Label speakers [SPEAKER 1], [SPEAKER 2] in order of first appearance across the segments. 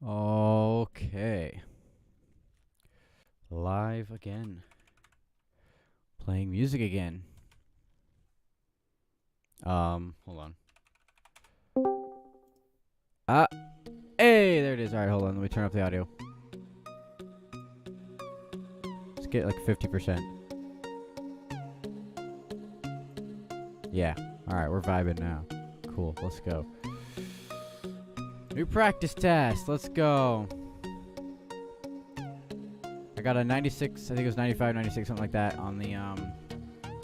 [SPEAKER 1] Okay. Live again. Playing music again. Hold on. Hey, there it is. Alright, hold on. Let me turn up the audio. Let's get like 50%. Yeah. Alright, we're vibing now. Cool, let's go. New practice test. Let's go. I got a 96, I think it was 95, 96, something like that on the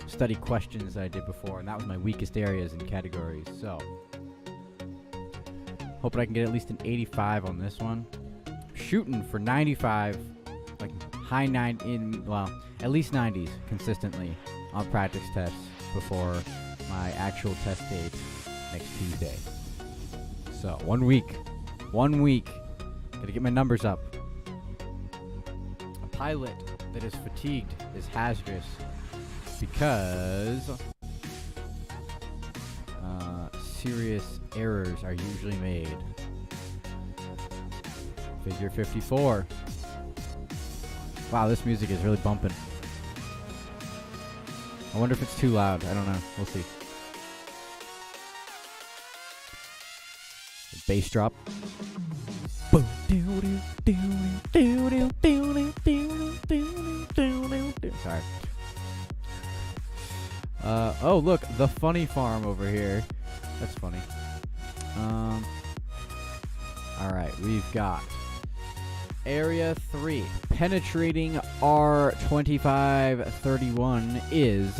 [SPEAKER 1] study questions that I did before, and that was my weakest areas and categories. So, hoping I can get at least an 85 on this one. Shooting for 95, like high 9 well, at least 90s consistently on practice tests before my actual test date next Tuesday. So, 1 week. 1 week. Gotta get my numbers up. A pilot that is fatigued is hazardous because serious errors are usually made. Figure 54. Wow, this music is really bumping. I wonder if it's too loud. I don't know. We'll see. Bass drop. Sorry. Oh look, the funny farm over here. That's funny. Alright, we've got Area 3. Penetrating R2531 is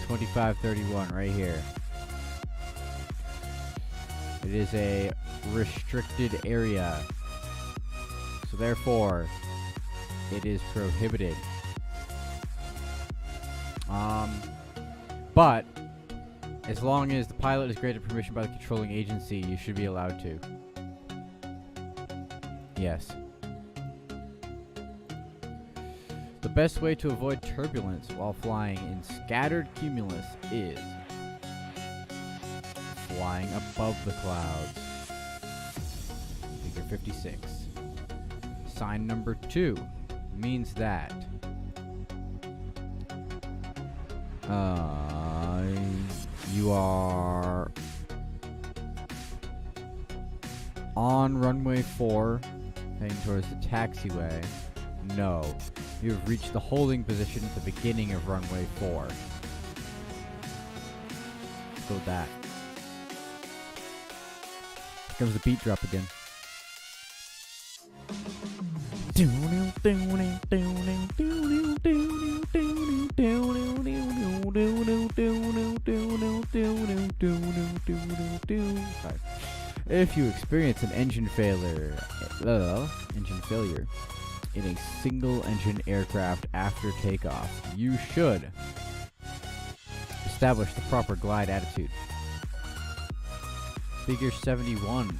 [SPEAKER 1] 2531 right here. It is a restricted area. So therefore, it is prohibited. But as long as the pilot is granted permission by the controlling agency, you should be allowed to. Yes. The best way to avoid turbulence while flying in scattered cumulus is flying above the clouds. Figure 56. Sign number 2 means that you are on runway 4 heading towards the taxiway. No. You have reached the holding position at the beginning of runway 4. Let's go with that. Here comes the beat drop again. Sorry. If you experience an engine failure in a single engine aircraft after takeoff, you should establish the proper glide attitude. Figure 71.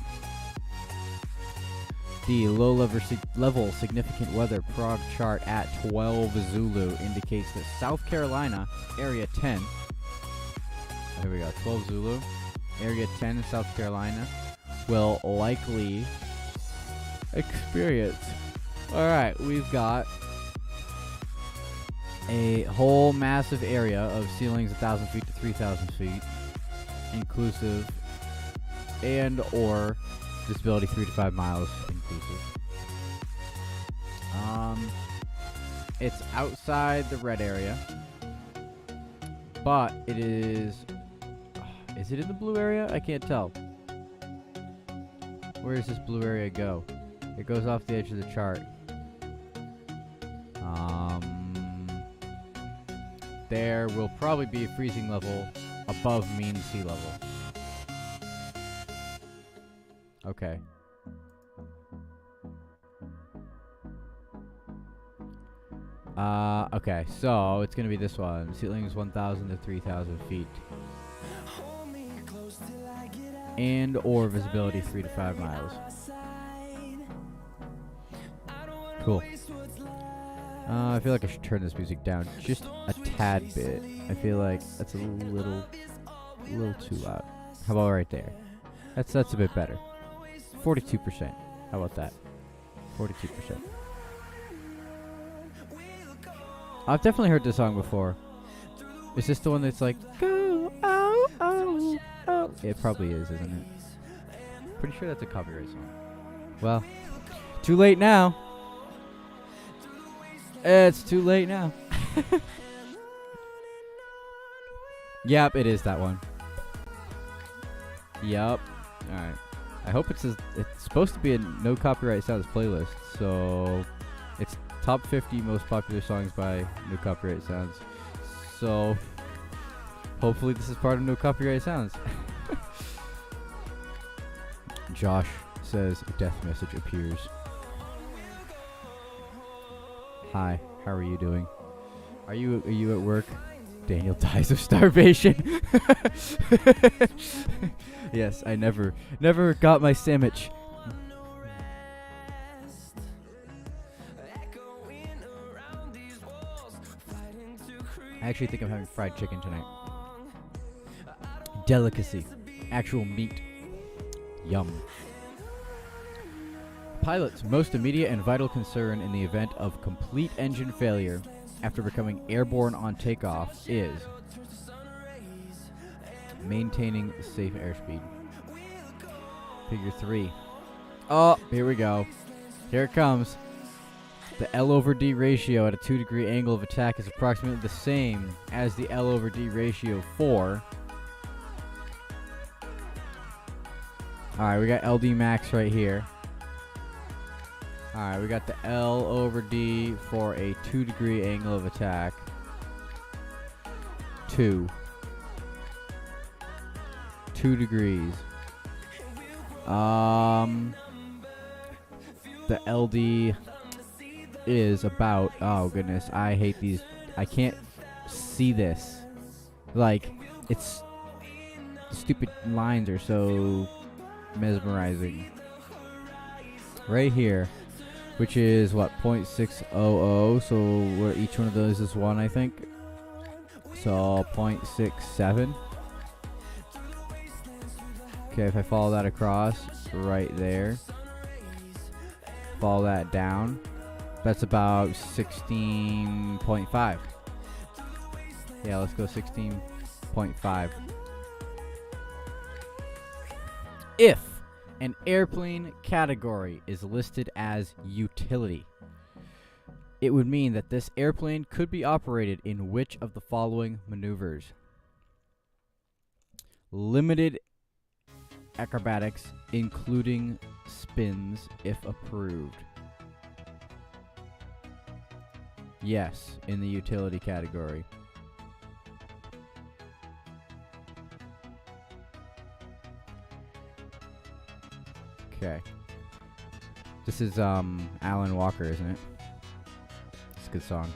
[SPEAKER 1] The low-level significant weather prog chart at 12 Zulu indicates that South Carolina, Area 10, here we go, 12 Zulu, Area 10 in South Carolina, will likely experience. Alright, we've got a whole massive area of ceilings 1,000 feet to 3,000 feet, inclusive, and or visibility 3 to 5 miles inclusive. It's outside the red area, but it is it in the blue area? I can't tell. Where does this blue area go? It goes off the edge of the chart. There will probably be a freezing level above mean sea level. Okay. Okay, so it's gonna be this one. Ceilings 1,000 to 3,000 feet. And or visibility 3 to 5 miles. Cool. I feel like I should turn this music down just a tad bit. I feel like that's a little a little too loud. How about right there? That's a bit better. 42%. How about that? 42%. I've definitely heard this song before. Is this the one that's like, go, oh, oh, oh? It probably is, isn't it? Pretty sure that's a copyright song. Well, too late now. It's too late now. Yep, it is that one. Yup. Alright. I hope it's supposed to be a no copyright sounds playlist, so it's top 50 most popular songs by no copyright sounds. So hopefully this is part of no copyright sounds. Josh says a death message appears. Hi, how are you doing? Are you at work? Daniel dies of starvation. Yes, I never got my sandwich. I actually think I'm having fried chicken tonight. Delicacy. Actual meat. Yum. Pilot's most immediate and vital concern in the event of complete engine failure after becoming airborne on takeoff is maintaining safe airspeed. Figure 3. Oh, here we go. Here it comes. The L over D ratio at a 2-degree angle of attack is approximately the same as the L over D ratio for... Alright, we got LD max right here. Alright, we got the L over D for a 2-degree angle of attack. 2 degrees. The LD is about, oh goodness, I hate these. I can't see this. Like, it's, the stupid lines are so mesmerizing. Right here, which is what, 0.600, so where each one of those is 1, I think. So 0.67. Okay, if I follow that across, right there, follow that down, that's about 16.5. Yeah, let's go 16.5. If an airplane category is listed as utility, it would mean that this airplane could be operated in which of the following maneuvers? Limited acrobatics, including spins, if approved. Yes, in the utility category. Okay. This is Alan Walker, isn't it? It's a good song.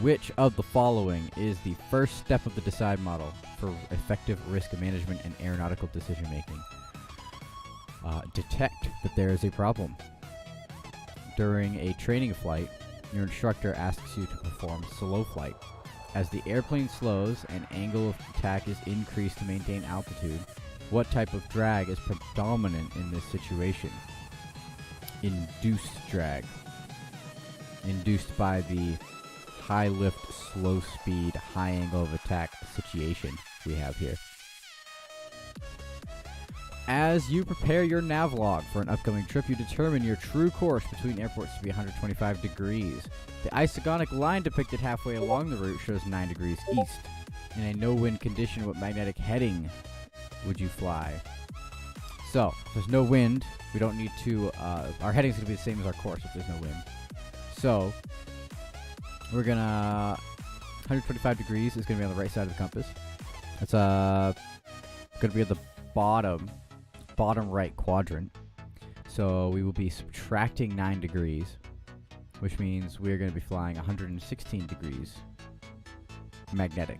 [SPEAKER 1] Which of the following is the first step of the DECIDE model for effective risk management and aeronautical decision making? Detect that there is a problem. During a training flight, your instructor asks you to perform slow flight. As the airplane slows and angle of attack is increased to maintain altitude, what type of drag is predominant in this situation? Induced drag. Induced by the high lift, slow speed, high angle of attack situation we have here. As you prepare your navlog for an upcoming trip, you determine your true course between airports to be 125 degrees. The isogonic line depicted halfway along the route shows 9 degrees east. In a no-wind condition, what magnetic heading would you fly? So, if there's no wind, we don't need to, our heading's going to be the same as our course if there's no wind. So, we're going to, 125 degrees is going to be on the right side of the compass. That's going to be at the bottom right quadrant. So we will be subtracting 9 degrees, which means we're going to be flying 116 degrees magnetic.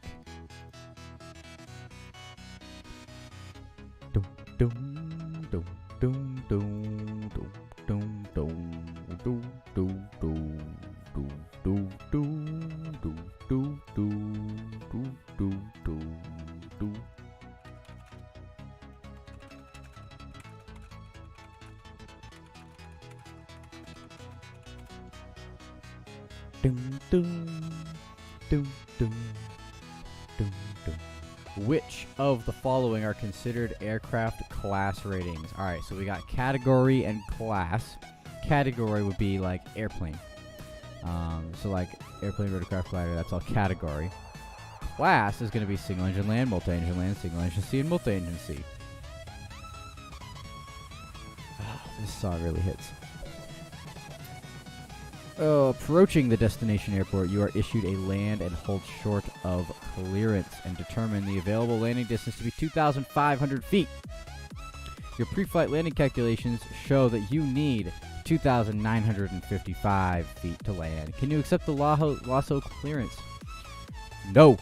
[SPEAKER 1] Dum, dum, dum, dum, dum, dum. Which of the following are considered aircraft class ratings? All right, so we got category and class. Category would be like airplane. So like airplane, rotorcraft, glider, that's all category. Class is going to be single engine land, multi-engine land, single engine sea, and multi-engine sea. This song really hits. Approaching the destination airport, you are issued a land and hold short of clearance and determine the available landing distance to be 2,500 feet. Your pre-flight landing calculations show that you need 2,955 feet to land. Can you accept the LASO clearance? No.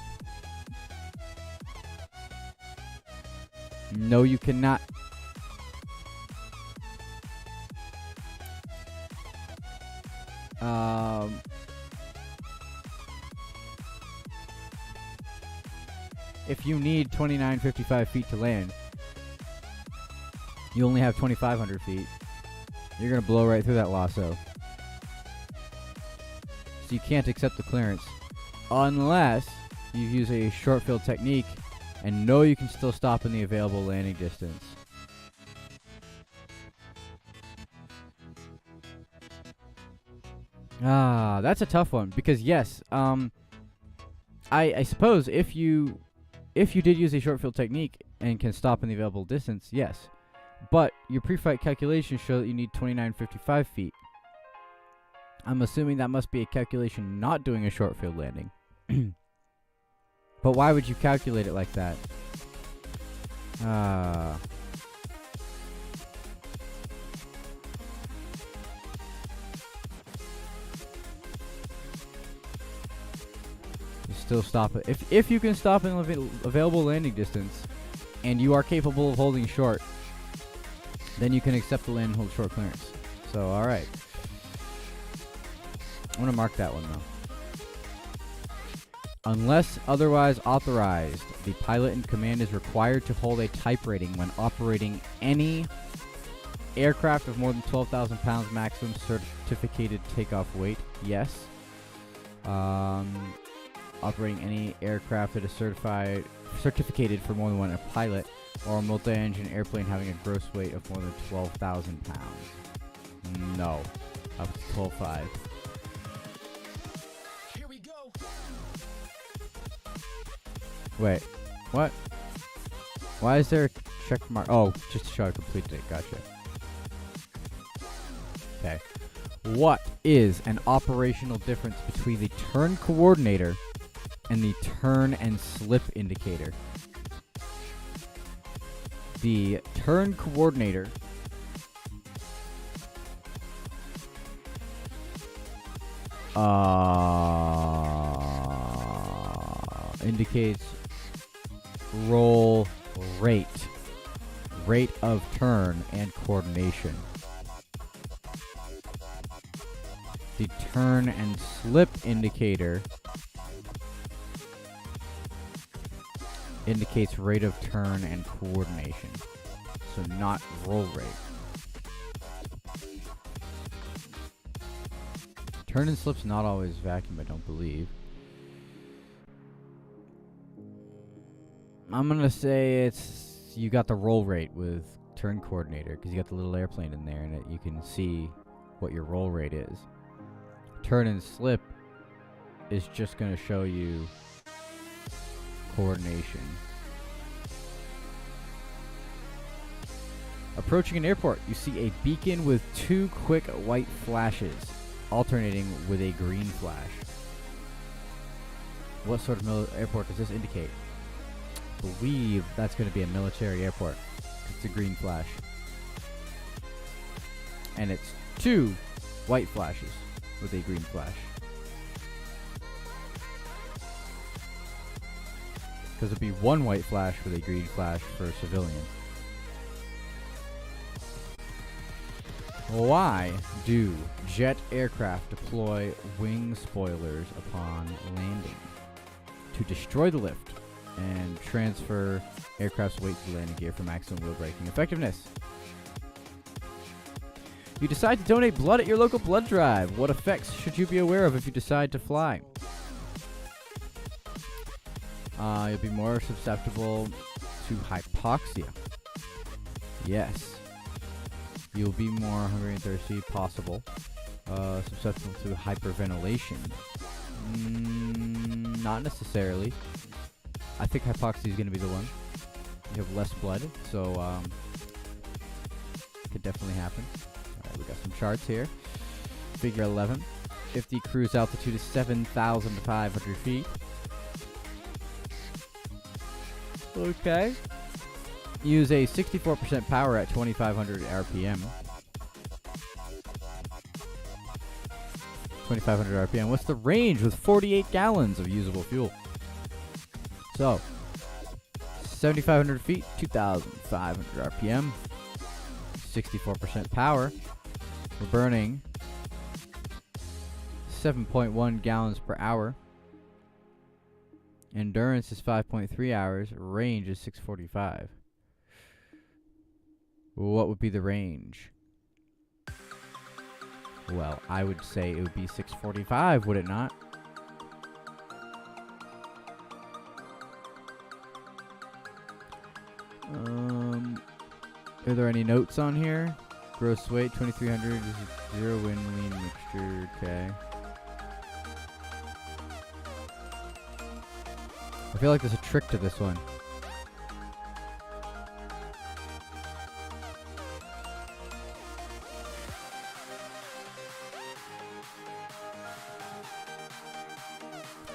[SPEAKER 1] No, you cannot. If you need 2,955 feet to land, you only have 2,500 feet. You're going to blow right through that lasso. So you can't accept the clearance unless you use a short field technique and know you can still stop in the available landing distance. That's a tough one because yes, I suppose if you did use a short field technique and can stop in the available distance, yes. But your pre-flight calculations show that you need 2,955 feet. I'm assuming that must be a calculation not doing a short field landing. But why would you calculate it like that? You still stop it. If you can stop in available landing distance and you are capable of holding short, then you can accept the land and hold short clearance. So, alright. I'm going to mark that one, though. Unless otherwise authorized, the pilot in command is required to hold a type rating when operating any aircraft of more than 12,000 pounds maximum certificated takeoff weight. Yes. Operating any aircraft that is certificated for more than one pilot, or a multi-engine airplane having a gross weight of more than 12,000 pounds. No. Up to 12.5. Here we go. Wait. What? Why is there a check mark? Oh, just to show I completed it. Gotcha. Okay. What is an operational difference between the turn coordinator and the turn and slip indicator? The turn coordinator indicates roll rate of turn and coordination. The turn and slip indicator indicates rate of turn and coordination, so not roll rate. Turn and slip's not always vacuum, I don't believe. I'm gonna say you got the roll rate with turn coordinator because you got the little airplane in there and you can see what your roll rate is. Turn and slip is just gonna show you coordination. Approaching an airport, you see a beacon with two quick white flashes, alternating with a green flash. What sort of airport does this indicate? I believe that's going to be a military airport. It's a green flash. And it's two white flashes with a green flash. Because it'd be one white flash with a green flash for a civilian. Why do jet aircraft deploy wing spoilers upon landing? To destroy the lift and transfer aircraft's weight to the landing gear for maximum wheel braking effectiveness. You decide to donate blood at your local blood drive. What effects should you be aware of if you decide to fly? You'll be more susceptible to hypoxia. Yes. You'll be more hungry and thirsty, possible. Susceptible to hyperventilation. Not necessarily. I think hypoxia is going to be the one. You have less blood, so could definitely happen. Alright, we got some charts here. Figure 11. 50 cruise altitude is 7,500 feet. Okay. Use a 64% power at 2,500 RPM. 2,500 RPM. What's the range with 48 gallons of usable fuel? So, 7,500 feet, 2,500 RPM, 64% power. We're burning 7.1 gallons per hour. Endurance is 5.3 hours. Range is 645. What would be the range? Well, I would say it would be 645, would it not? Are there any notes on here? Gross weight, 2,300, zero wind, lean mixture, okay. I feel like there's a trick to this one.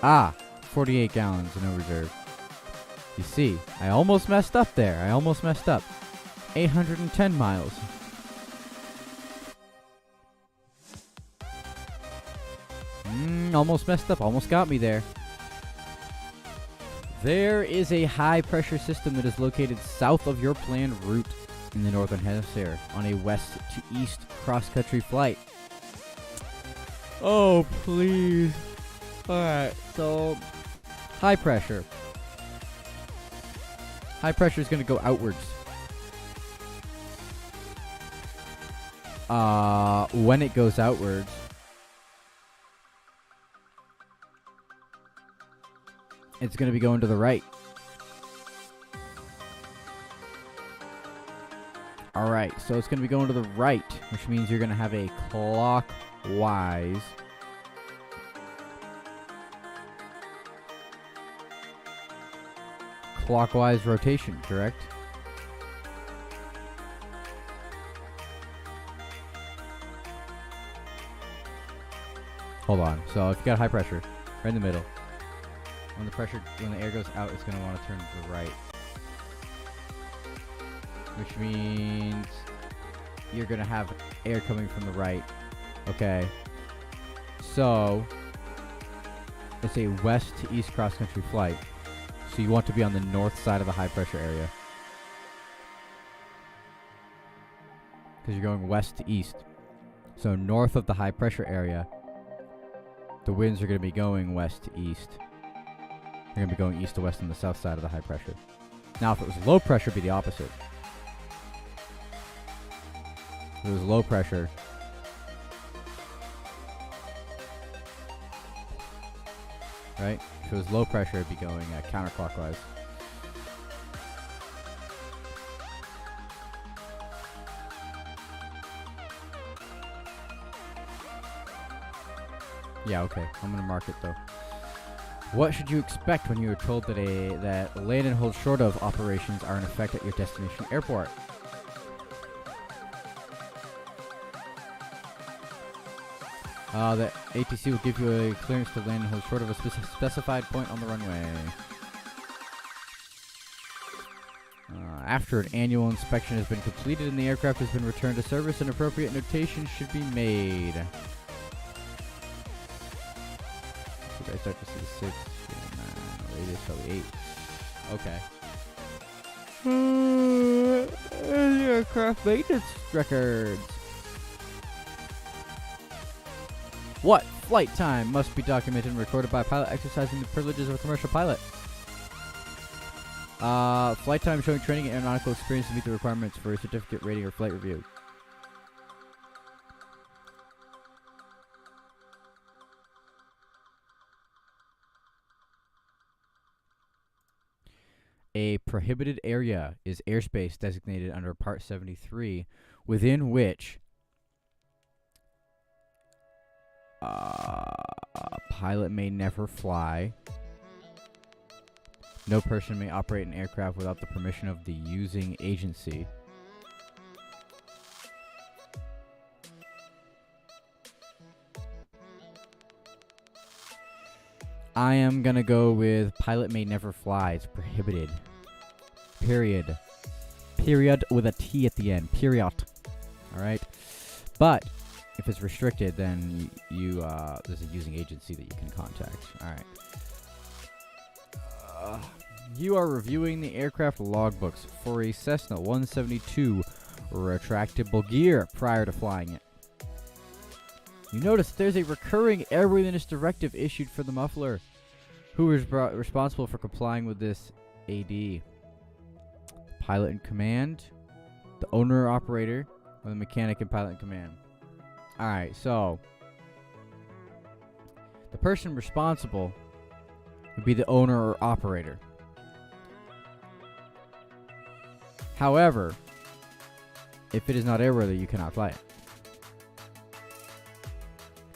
[SPEAKER 1] Ah, 48 gallons, no reserve. You see, I almost messed up there. 810 miles. Almost messed up. Almost got me there. There is a high pressure system that is located south of your planned route in the northern hemisphere on a west to east cross-country flight. Oh, please. Alright, so high pressure. High pressure is going to go outwards. When it goes outwards, it's going to be going to the right. Alright, so it's going to be going to the right, which means you're going to have a clockwise rotation, correct? Hold on. So if you got high pressure, right in the middle. When the air goes out, it's going to want to turn to the right. Which means you're going to have air coming from the right. Okay. So it's a west to east cross-country flight. So you want to be on the north side of the high pressure area. Because you're going west to east. So north of the high pressure area, the winds are going to be going west to east. They're going to be going east to west on the south side of the high pressure. Now, if it was low pressure, it'd be the opposite. If it was low pressure, right? If it was low pressure, it'd be going counterclockwise. Yeah, okay. I'm going to mark it, though. What should you expect when you are told that land and hold short of operations are in effect at your destination airport? The ATC will give you a clearance to land and hold short of a specified point on the runway. After an annual inspection has been completed and the aircraft has been returned to service, an appropriate notation should be made. I start to see 6, 9, radius probably 8. Okay. Aircraft maintenance records. What flight time must be documented and recorded by a pilot exercising the privileges of a commercial pilot? Flight time showing training and aeronautical experience to meet the requirements for a certificate rating or flight review. A prohibited area is airspace designated under Part 73 within which a pilot may never fly. No person may operate an aircraft without the permission of the using agency. I am gonna go with pilot may never fly. It's prohibited. Period. Period with a T at the end. Period. Alright? But if it's restricted, then there's a using agency that you can contact. Alright. You are reviewing the aircraft logbooks for a Cessna 172 retractable gear prior to flying it. You notice there's a recurring airworthiness directive issued for the muffler. Who is responsible for complying with this AD? Pilot in command, the owner or operator, or the mechanic and pilot in command. Alright, so the person responsible would be the owner or operator. However, if it is not airworthy, you cannot fly it.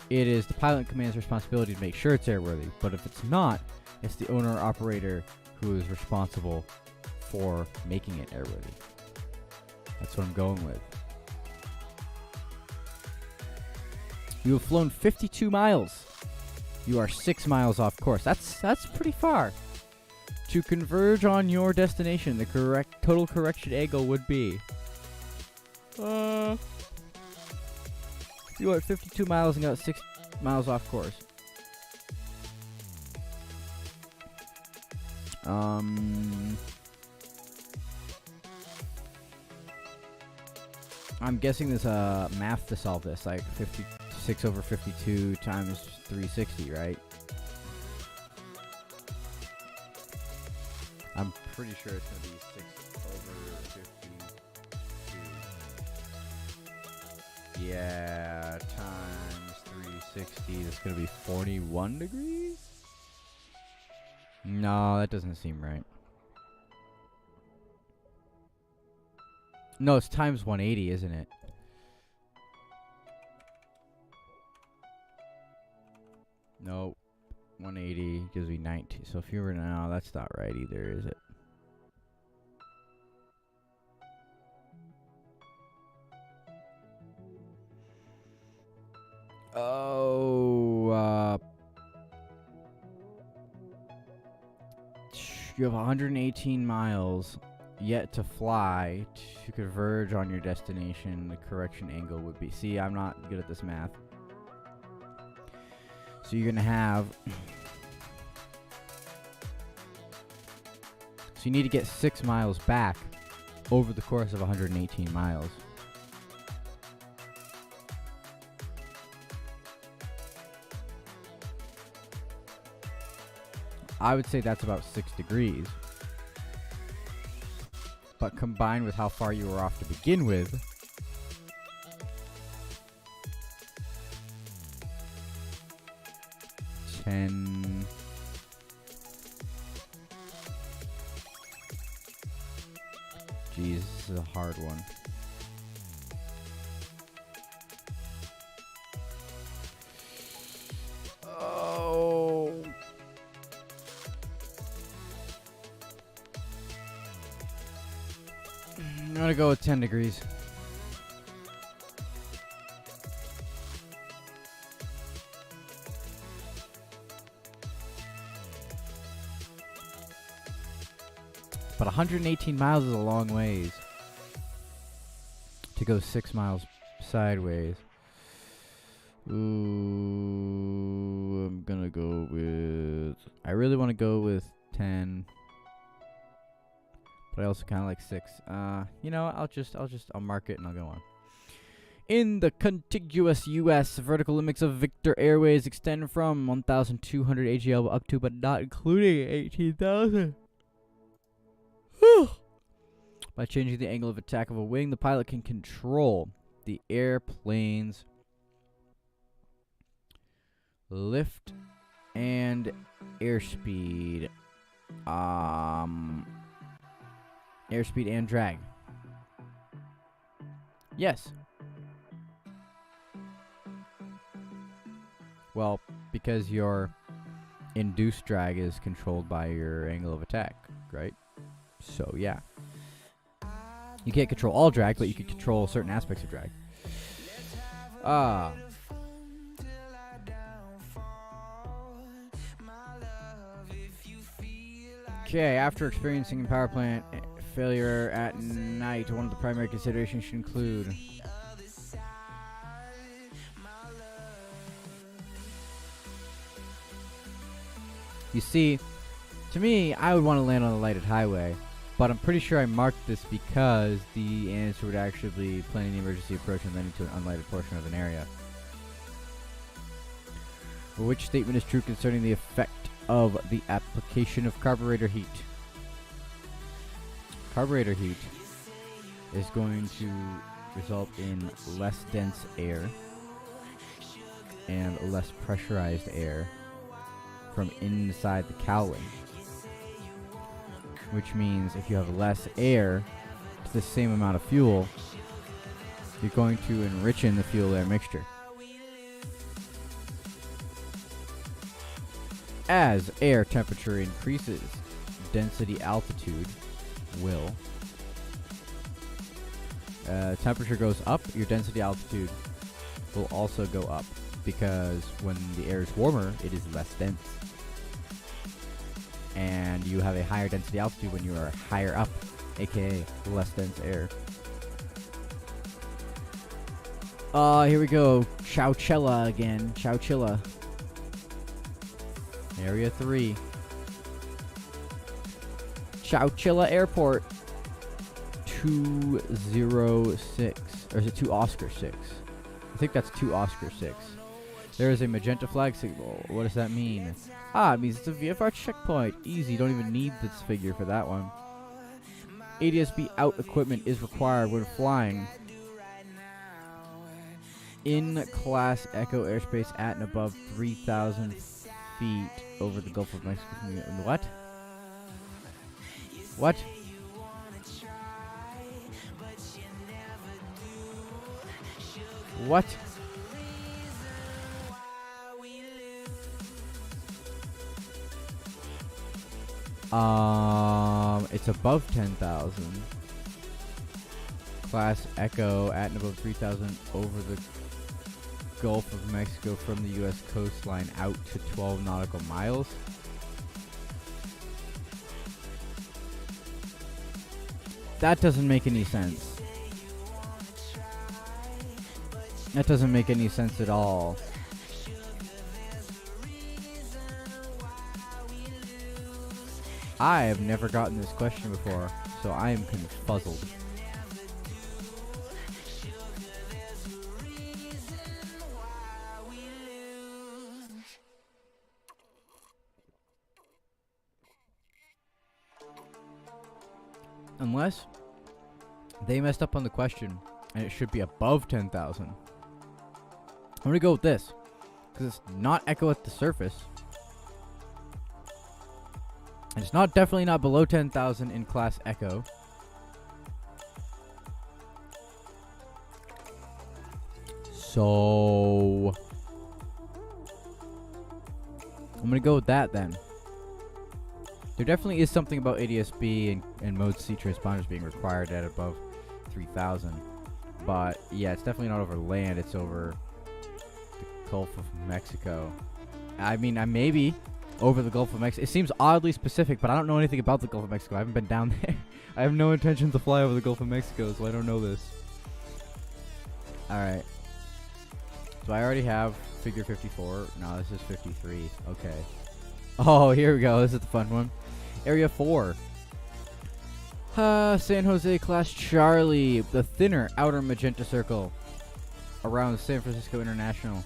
[SPEAKER 1] It is the pilot in command's responsibility to make sure it's airworthy, but if it's not, it's the owner or operator who is responsible for making it airworthy. That's what I'm going with. You have flown 52 miles. You are 6 miles off course. That's pretty far. To converge on your destination, the correct total correction angle would be you went 52 miles and got 6 miles off course. I'm guessing there's a math to solve this, like 56 over 52 times 360, right? I'm pretty sure it's going to be 6 over 52. Yeah, times 360. That's going to be 41 degrees? No, that doesn't seem right. No, it's times 180, isn't it? Nope. 180 gives me 19. So if you were now, that's not right either, is it? Oh, you have 118 miles yet to fly to converge on your destination. The correction angle would be... See, I'm not good at this math. So you're going to have... So you need to get 6 miles back over the course of 118 miles. I would say that's about 6 degrees. But combined with how far you were off to begin with, Geez, this is a hard one. Oh. I'm gonna go with 10 degrees. But 118 miles is a long ways to go 6 miles sideways. Ooh, I'm gonna go with... I really want to go with 10. But I also kind of like 6. You know, I'll mark it and I'll go on. In the contiguous U.S., vertical limits of Victor Airways extend from 1,200 AGL up to, but not including 18,000. By changing the angle of attack of a wing, the pilot can control the airplane's lift and airspeed. airspeed and drag. Yes. Well, because your induced drag is controlled by your angle of attack, right? So, yeah. You can't control all drag, but you can control certain aspects of drag. Okay, after experiencing power plant failure at night, one of the primary considerations should include you see, to me, I would want to land on a lighted highway, but I'm pretty sure I marked this because the answer would actually be planning the emergency approach and landing to an unlighted portion of an area. Which statement is true concerning the effect of the application of carburetor heat? Carburetor heat is going to result in less dense air and less pressurized air from inside the cowling. Which means if you have less air to the same amount of fuel, you're going to enrich in the fuel-air mixture. As air temperature increases, density altitude will. Temperature goes up, your density altitude will also go up, because when the air is warmer, it is less dense. And you have a higher density altitude when you are higher up, aka less dense air. Here we go. Chowchilla again. Chowchilla. Area 3. Chowchilla Airport. 206. Or is it 2 Oscar 6? I think that's 2 Oscar 6. There is a magenta flag signal. What does that mean? It means it's a VFR checkpoint. Easy, don't even need this figure for that one. ADS-B out equipment is required when flying in Class Echo airspace at and above 3,000 feet over the Gulf of Mexico. What? What? What? It's above 10,000. Class Echo at and above 3,000 over the Gulf of Mexico from the U.S. coastline out to 12 nautical miles. That doesn't make any sense. That doesn't make any sense at all. I have never gotten this question before, so I am confuzzled. Unless they messed up on the question and it should be above 10,000. I'm going to go with this because it's not echo at the surface. And it's definitely not below 10,000 in Class Echo. So I'm going to go with that then. There definitely is something about ADS-B and Mode C transponders being required at above 3,000. But yeah, it's definitely not over land. It's over the Gulf of Mexico. I mean, maybe over the Gulf of Mexico. It seems oddly specific, but I don't know anything about the Gulf of Mexico. I haven't been down there. I have no intention to fly over the Gulf of Mexico, so I don't know this. Alright. So I already have figure 54. No, this is 53. Okay. Oh, here we go. This is the fun one. Area 4. San Jose Class Charlie. The thinner outer magenta circle around San Francisco International.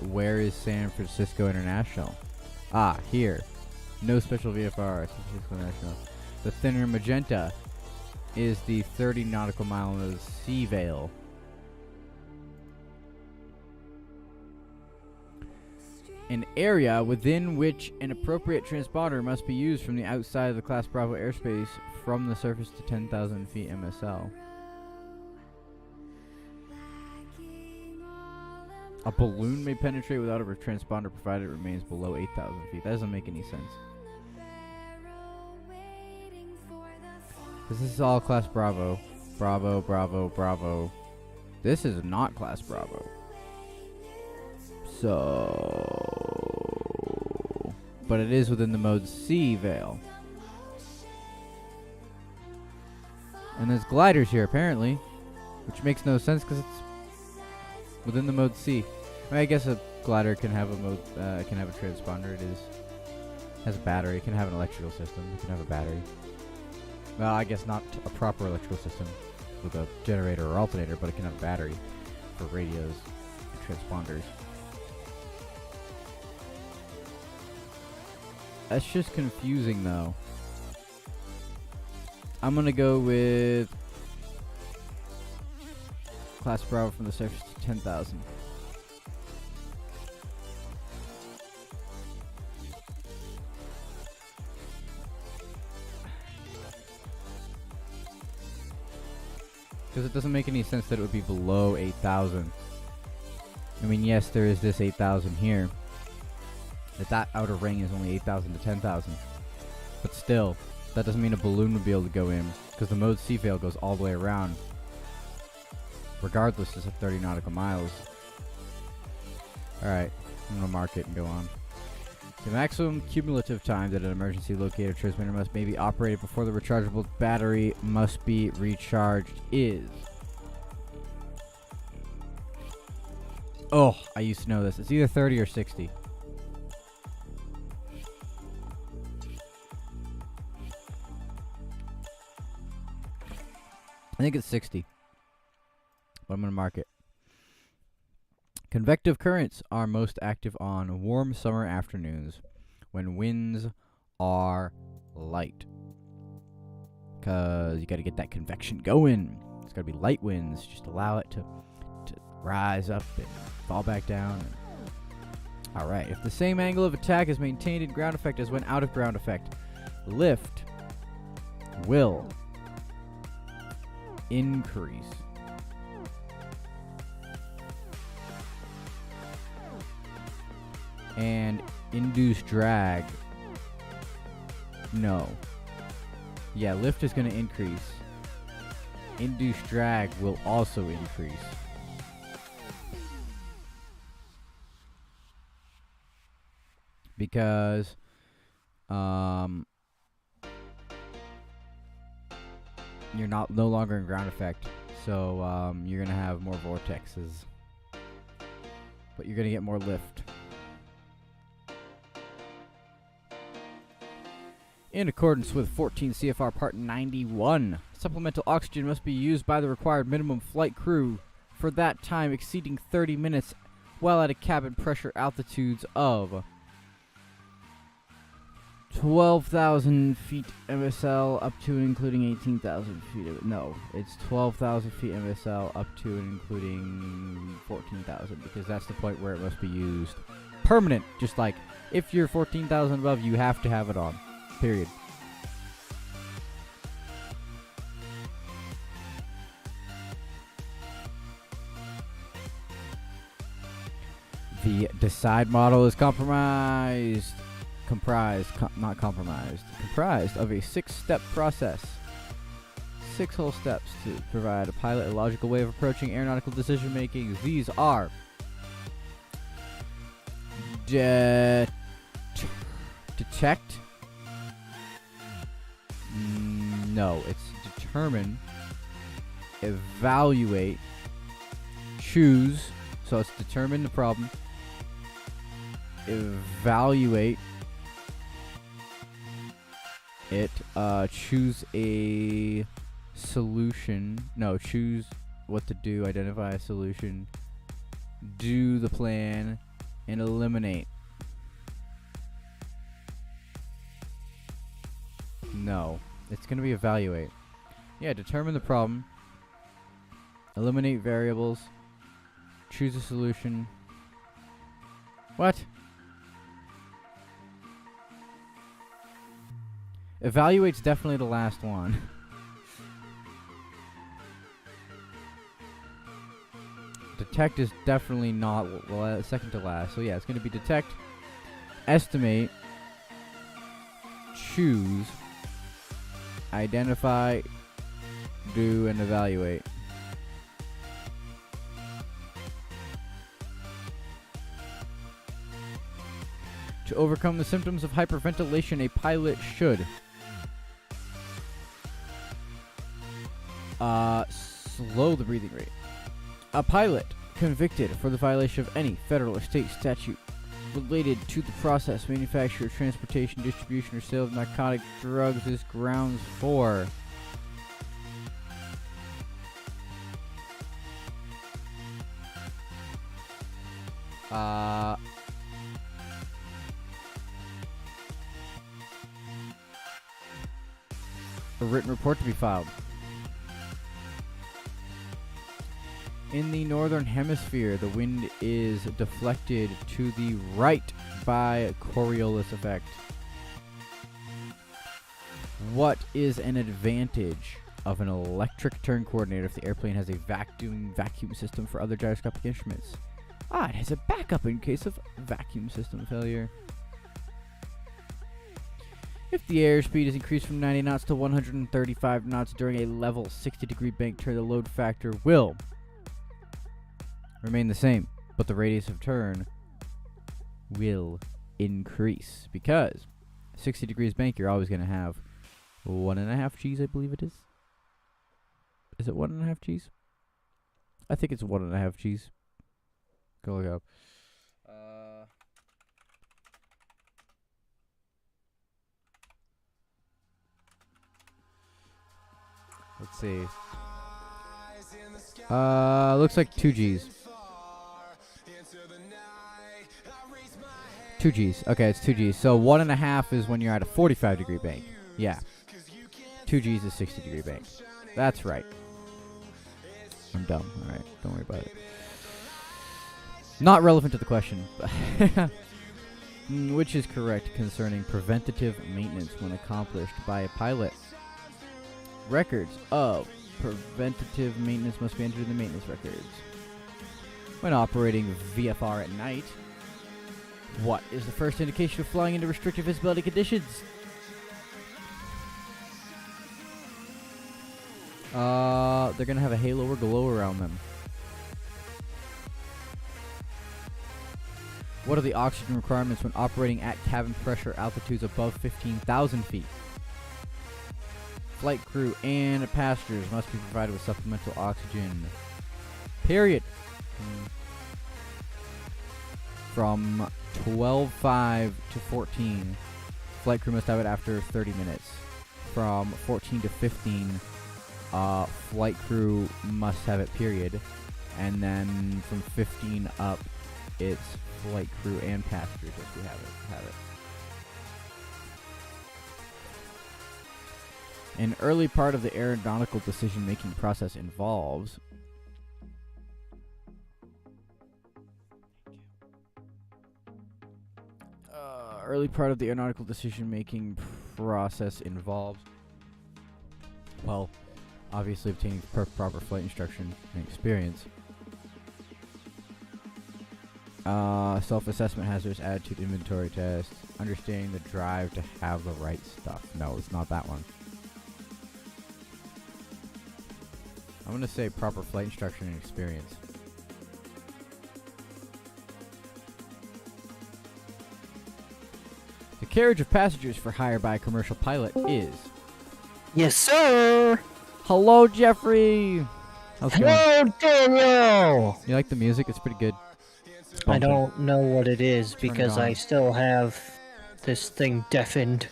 [SPEAKER 1] Where is San Francisco International? Here. No special VFR. San Francisco International. The thinner magenta is the 30 nautical mile of sea veil. an area within which an appropriate transponder must be used from the outside of the Class Bravo airspace from the surface to 10,000 feet MSL. A balloon may penetrate without a transponder provided it remains below 8,000 feet. That doesn't make any sense. This is all Class Bravo. Bravo, Bravo, Bravo. This is not Class Bravo. So... But it is within the Mode C veil. And there's gliders here, apparently. Which makes no sense because it's within the Mode C. I mean, I guess a glider can have a mode, can have a transponder. It has a battery. It can have an electrical system. It can have a battery. Well, I guess not a proper electrical system with a generator or alternator, but it can have a battery for radios and transponders. That's just confusing, though. I'm gonna go with Class Bravo from the surface to 10,000. Because it doesn't make any sense that it would be below 8,000. I mean, yes, there is this 8,000 here. That outer ring is only 8,000 to 10,000. But still, that doesn't mean a balloon would be able to go in. Because the Mode C veil goes all the way around. Regardless, it's at 30 nautical miles. Alright, I'm going to mark it and go on. The maximum cumulative time that an emergency locator transmitter may be operated before the rechargeable battery must be recharged is... Oh, I used to know this. It's either 30 or 60. I think it's 60. But I'm going to mark it. Convective currents are most active on warm summer afternoons when winds are light. Because you got to get that convection going. It's got to be light winds. Just allow it to rise up and fall back down. Alright, if the same angle of attack is maintained in ground effect as when out of ground effect, lift will increase. And induce drag. No. Yeah, lift is going to increase. Induce drag will also increase. Because you're no longer in ground effect. So you're going to have more vortexes. But you're going to get more lift. In accordance with 14 CFR Part 91, supplemental oxygen must be used by the required minimum flight crew for that time exceeding 30 minutes while at a cabin pressure altitudes of 12,000 feet MSL up to and including 18,000 feet. No, it's 12,000 feet MSL up to and including 14,000 because that's the point where it must be used. Permanent, just like if you're 14,000 above, you have to have it on. Period. The decide model is comprised of a 6-step process. 6 whole steps to provide a pilot a logical way of approaching aeronautical decision making. These are detect. No, it's determine, evaluate, choose. So it's determine the problem, evaluate it, choose a solution. No, choose what to do, identify a solution, do the plan, and eliminate. No. It's going to be evaluate. Yeah, determine the problem. Eliminate variables. Choose a solution. What? Evaluate's definitely the last one. Detect is definitely not second to last. So yeah, it's going to be detect, estimate, choose, identify, do, and evaluate. To overcome the symptoms of hyperventilation, a pilot should slow the breathing rate. A pilot convicted for the violation of any federal or state statute related to the process, manufacture, transportation, distribution, or sale of narcotic drugs is grounds for a written report to be filed. In the northern hemisphere, the wind is deflected to the right by Coriolis effect. What is an advantage of an electric turn coordinator if the airplane has a vacuum system for other gyroscopic instruments? It has a backup in case of vacuum system failure. If the airspeed is increased from 90 knots to 135 knots during a level 60-degree bank turn, the load factor will remain the same, but the radius of turn will increase because 60 degrees bank, you're always going to have 1.5 G's, I believe it is. Is it 1.5 G's? I think it's 1.5 G's. Go look up. Let's see. Looks like 2 G's. 2 G's. Okay, it's 2 G's. So 1.5 is when you're at a 45-degree bank. Yeah. 2 G's is 60-degree bank. That's right. I'm dumb. All right, don't worry about it. Not relevant to the question. Which is correct concerning preventative maintenance when accomplished by a pilot. Records of preventative maintenance must be entered in the maintenance records. When operating VFR at night, what is the first indication of flying into restricted visibility conditions? They're going to have a halo or glow around them. What are the oxygen requirements when operating at cabin pressure altitudes above 15,000 feet? Flight crew and passengers must be provided with supplemental oxygen. Period. From 12:05 to 14, flight crew must have it after 30 minutes. From 14 to 15, flight crew must have it, period. And then from 15 up, it's flight crew and passengers if we have it. An early part of the aeronautical decision-making process involves well, obviously obtaining proper flight instruction and experience. Self-assessment, hazardous attitude, inventory test, understanding the drive to have the right stuff. No, it's not that one. I'm going to say proper flight instruction and experience. The carriage of passengers for hire by a commercial pilot is...
[SPEAKER 2] Yes, sir!
[SPEAKER 1] Hello, Jeffrey! How's it going?
[SPEAKER 2] Hello, Daniel!
[SPEAKER 1] You like the music? It's pretty good. It's
[SPEAKER 2] I don't know what it is
[SPEAKER 1] Turn it
[SPEAKER 2] because
[SPEAKER 1] on.
[SPEAKER 2] I still have this thing deafened.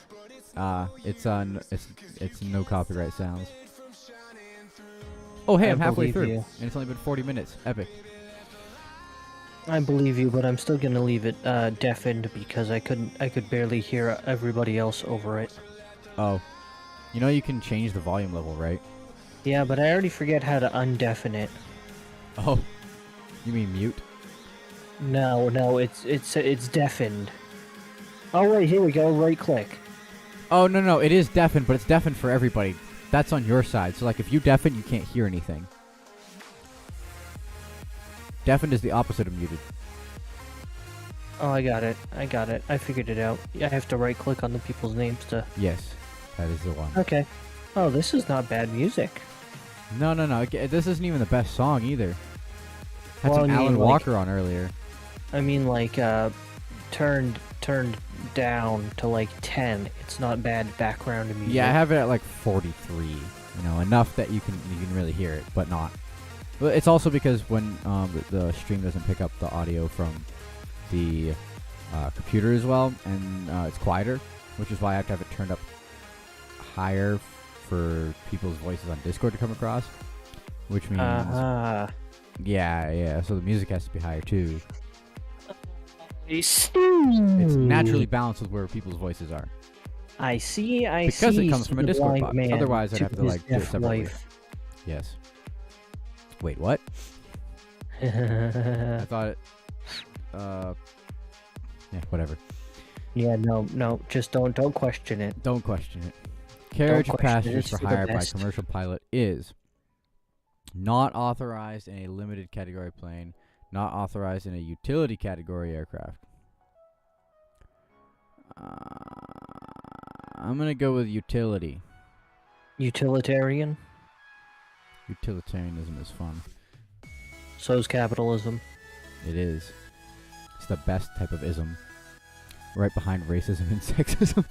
[SPEAKER 1] It's no copyright sounds. Oh, hey, I'm halfway
[SPEAKER 2] believe
[SPEAKER 1] through,
[SPEAKER 2] you.
[SPEAKER 1] and it's only been 40 minutes. Epic.
[SPEAKER 2] I believe you, but I'm still gonna leave it deafened because I could barely hear everybody else over it.
[SPEAKER 1] Oh. You know you can change the volume level, right?
[SPEAKER 2] Yeah, but I already forget how to undeafen it.
[SPEAKER 1] Oh. You mean mute?
[SPEAKER 2] No, it's deafened. Oh wait, here we go. Right click.
[SPEAKER 1] Oh, no, it is deafened, but it's deafened for everybody. That's on your side. So, like, if you deafen, you can't hear anything. Deafened is the opposite of muted.
[SPEAKER 2] Oh, I got it. I figured it out. I have to right-click on the people's names to...
[SPEAKER 1] Yes, that is the one.
[SPEAKER 2] Okay. Oh, this is not bad music.
[SPEAKER 1] No. This isn't even the best song either. Had
[SPEAKER 2] Well,
[SPEAKER 1] some
[SPEAKER 2] I mean,
[SPEAKER 1] Alan
[SPEAKER 2] like-
[SPEAKER 1] Walker on earlier.
[SPEAKER 2] I mean, like, turned down to, like, 10. It's not bad background music.
[SPEAKER 1] Yeah, I have it at like 43. You know, enough that you can really hear it, but not. But it's also because when the stream doesn't pick up the audio from the computer as well, and it's quieter, which is why I have to have it turned up higher for people's voices on Discord to come across. Which means, yeah. So the music has to be higher too. It's naturally balanced with where people's voices are.
[SPEAKER 2] I see.
[SPEAKER 1] Because it comes from a
[SPEAKER 2] the
[SPEAKER 1] Discord
[SPEAKER 2] blind
[SPEAKER 1] box.
[SPEAKER 2] man
[SPEAKER 1] Otherwise, I'd have to
[SPEAKER 2] his
[SPEAKER 1] like do it
[SPEAKER 2] deaf
[SPEAKER 1] separately.
[SPEAKER 2] wife.
[SPEAKER 1] Yes. Wait, what? I thought it. Yeah, whatever.
[SPEAKER 2] Yeah, no, just don't question it.
[SPEAKER 1] Don't question it. Carriage
[SPEAKER 2] question it,
[SPEAKER 1] passengers
[SPEAKER 2] it's
[SPEAKER 1] for
[SPEAKER 2] for the
[SPEAKER 1] hire by
[SPEAKER 2] best.
[SPEAKER 1] commercial pilot is not authorized in a limited category plane, not authorized in a utility category aircraft. I'm gonna go with utility.
[SPEAKER 2] Utilitarian.
[SPEAKER 1] Utilitarianism is fun.
[SPEAKER 2] So's capitalism.
[SPEAKER 1] It is. It's the best type of ism. Right behind racism and sexism.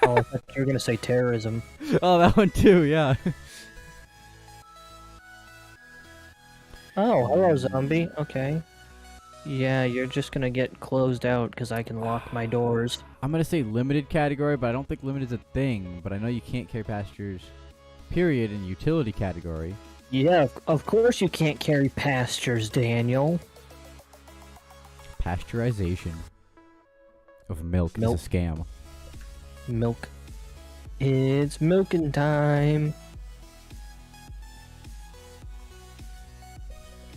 [SPEAKER 2] Oh, I thought you were gonna say terrorism.
[SPEAKER 1] Oh, that one too, yeah.
[SPEAKER 2] Oh, hello, zombie. Okay. Yeah, you're just gonna get closed out because I can lock my doors.
[SPEAKER 1] I'm gonna say limited category, but I don't think limited is a thing. But I know you can't carry passengers, period, in utility category.
[SPEAKER 2] Yeah, of course you can't carry pastures, Daniel.
[SPEAKER 1] Pasteurization of milk
[SPEAKER 2] Milk.
[SPEAKER 1] is a scam.
[SPEAKER 2] Milk. It's milking time.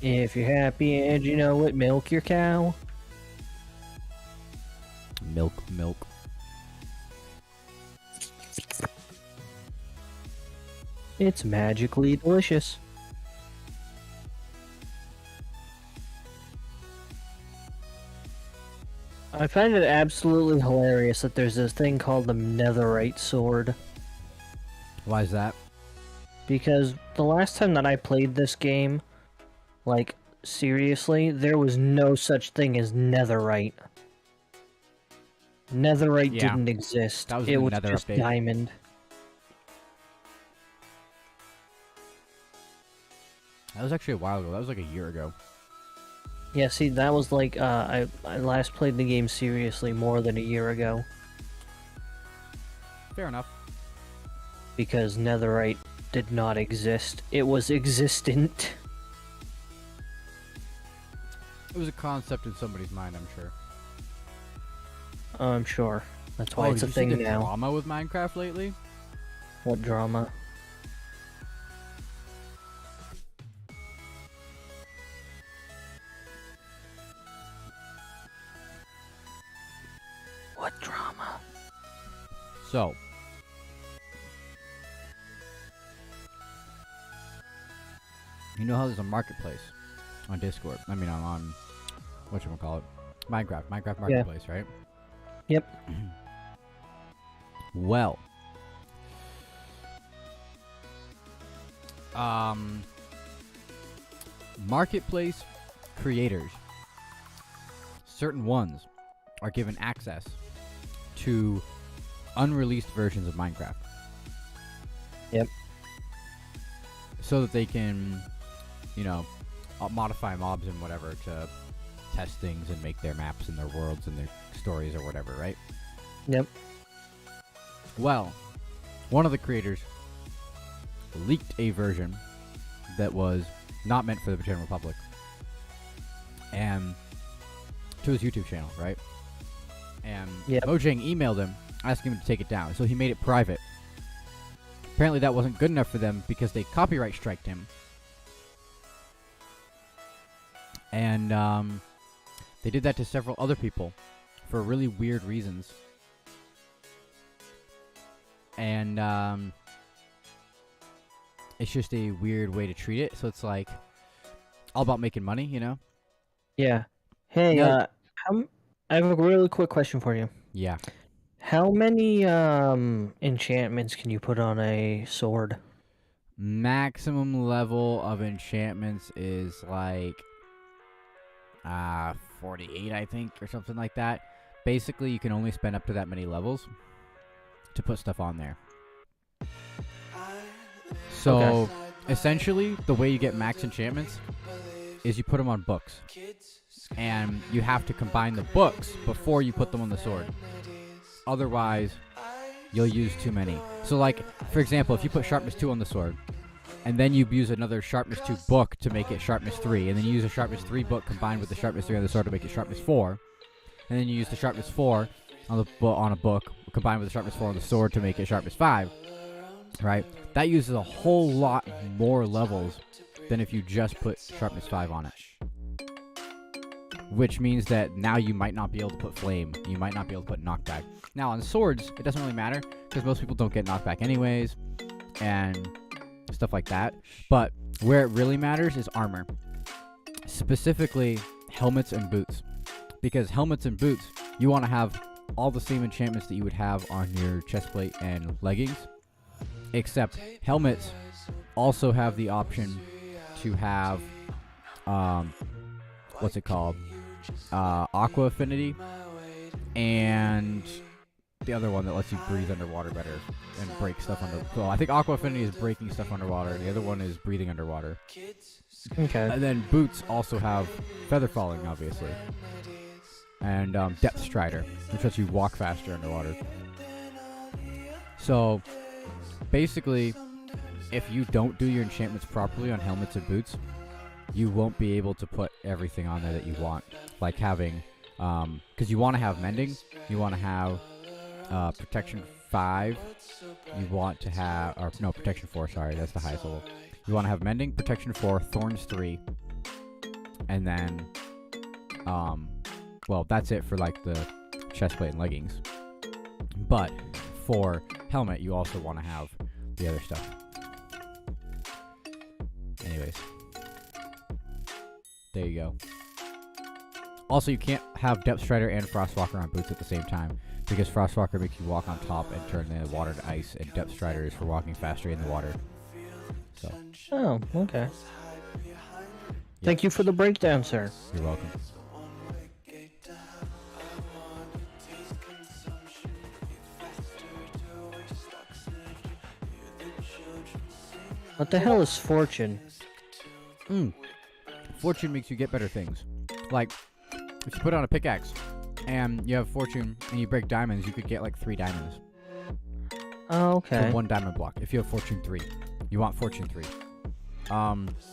[SPEAKER 2] If you're happy and you know it, milk your cow.
[SPEAKER 1] Milk.
[SPEAKER 2] It's magically delicious. I find it absolutely hilarious that there's this thing called the netherite sword.
[SPEAKER 1] Why is that?
[SPEAKER 2] Because the last time that I played this game, like, seriously, there was no such thing as netherite. Netherite
[SPEAKER 1] Yeah.
[SPEAKER 2] didn't exist.
[SPEAKER 1] That was
[SPEAKER 2] It
[SPEAKER 1] the
[SPEAKER 2] was
[SPEAKER 1] Nether
[SPEAKER 2] just
[SPEAKER 1] update.
[SPEAKER 2] diamond.
[SPEAKER 1] That was actually a while ago. That was like a year ago.
[SPEAKER 2] Yeah, see, that was like, I last played the game seriously more than a year ago.
[SPEAKER 1] Fair enough.
[SPEAKER 2] Because netherite did not exist. It was existent.
[SPEAKER 1] It was a concept in somebody's mind, I'm sure.
[SPEAKER 2] I'm sure. That's why it's a
[SPEAKER 1] did you see
[SPEAKER 2] thing
[SPEAKER 1] the
[SPEAKER 2] now.
[SPEAKER 1] drama with Minecraft lately?
[SPEAKER 2] What drama? What drama?
[SPEAKER 1] So, you know how there's a marketplace on Discord? I mean, on whatchamacallit? Minecraft Marketplace, right?
[SPEAKER 2] Yep.
[SPEAKER 1] Well, marketplace creators, certain ones, are given access to unreleased versions of Minecraft.
[SPEAKER 2] Yep.
[SPEAKER 1] So that they can, modify mobs and whatever to test things and make their maps and their worlds and their stories or whatever, right?
[SPEAKER 2] Yep.
[SPEAKER 1] Well, one of the creators leaked a version that was not meant for the general public and to his YouTube channel, right? And
[SPEAKER 2] Yep.
[SPEAKER 1] Mojang emailed him asking him to take it down, so he made it private. Apparently that wasn't good enough for them because they copyright striked him. And they did that to several other people for really weird reasons. And it's just a weird way to treat it. So it's like all about making money, you know?
[SPEAKER 2] Yeah. Hey,
[SPEAKER 1] No.
[SPEAKER 2] I have a really quick question for you.
[SPEAKER 1] Yeah.
[SPEAKER 2] How many enchantments can you put on a sword?
[SPEAKER 1] Maximum level of enchantments is like 48, I think, or something like that. Basically, you can only spend up to that many levels to put stuff on there. So, essentially, the way you get max enchantments is you put them on books. And you have to combine the books before you put them on the sword. Otherwise, you'll use too many. So, like, for example, if you put sharpness 2 on the sword, and then you use another sharpness 2 book to make it sharpness 3, and then you use a sharpness 3 book combined with the sharpness 3 on the sword to make it sharpness 4, and then you use the sharpness 4 on a book combined with the sharpness 4 on the sword to make it sharpness 5, right? That uses a whole lot more levels than if you just put sharpness 5 on it. Which means that now you might not be able to put flame. You might not be able to put knockback. Now on swords, it doesn't really matter because most people don't get knockback anyways, and stuff like that. But where it really matters is armor. Specifically, helmets and boots. Because helmets and boots, you want to have all the same enchantments that you would have on your chestplate and leggings. Except helmets also have the option to have, what's it called? Aqua affinity, and the other one that lets you breathe underwater better and break stuff under. Well, I think aqua affinity is breaking stuff underwater, and the other one is breathing underwater.
[SPEAKER 2] Okay.
[SPEAKER 1] And then boots also have feather falling, obviously, and depth strider, which lets you walk faster underwater. So basically, if you don't do your enchantments properly on helmets and boots, you won't be able to put everything on there that you want. Like having, because you want to have mending, you want to have protection 5, you want to have, or no, protection 4, sorry, that's the highest level. You want to have mending, protection 4, thorns 3, and then, well, that's it for like the chestplate and leggings. But for helmet, you also want to have the other stuff. Anyways. There you go. Also, you can't have Depth Strider and Frostwalker on boots at the same time, because Frostwalker makes you walk on top and turn the water to ice, and Depth Strider is for walking faster in the water. So.
[SPEAKER 2] Oh, okay. Yep. Thank you for the breakdown, sir.
[SPEAKER 1] You're welcome.
[SPEAKER 2] What the hell is fortune?
[SPEAKER 1] Fortune makes you get better things. Like, if you put on a pickaxe and you have fortune and you break diamonds, you could get like 3 diamonds.
[SPEAKER 2] Oh, okay.
[SPEAKER 1] For 1 diamond block. If you have fortune 3. You want fortune 3.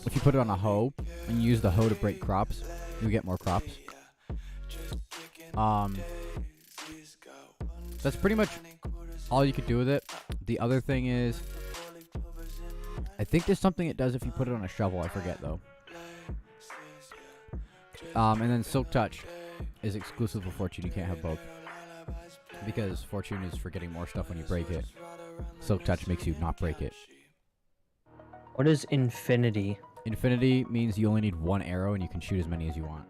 [SPEAKER 1] If you put it on a hoe and you use the hoe to break crops, you get more crops. That's pretty much all you could do with it. The other thing is, I think there's something it does if you put it on a shovel. I forget though. And then Silk Touch is exclusive of Fortune. You can't have both. Because Fortune is for getting more stuff when you break it. Silk Touch makes you not break it.
[SPEAKER 2] What is infinity?
[SPEAKER 1] Infinity means you only need 1 arrow and you can shoot as many as you want.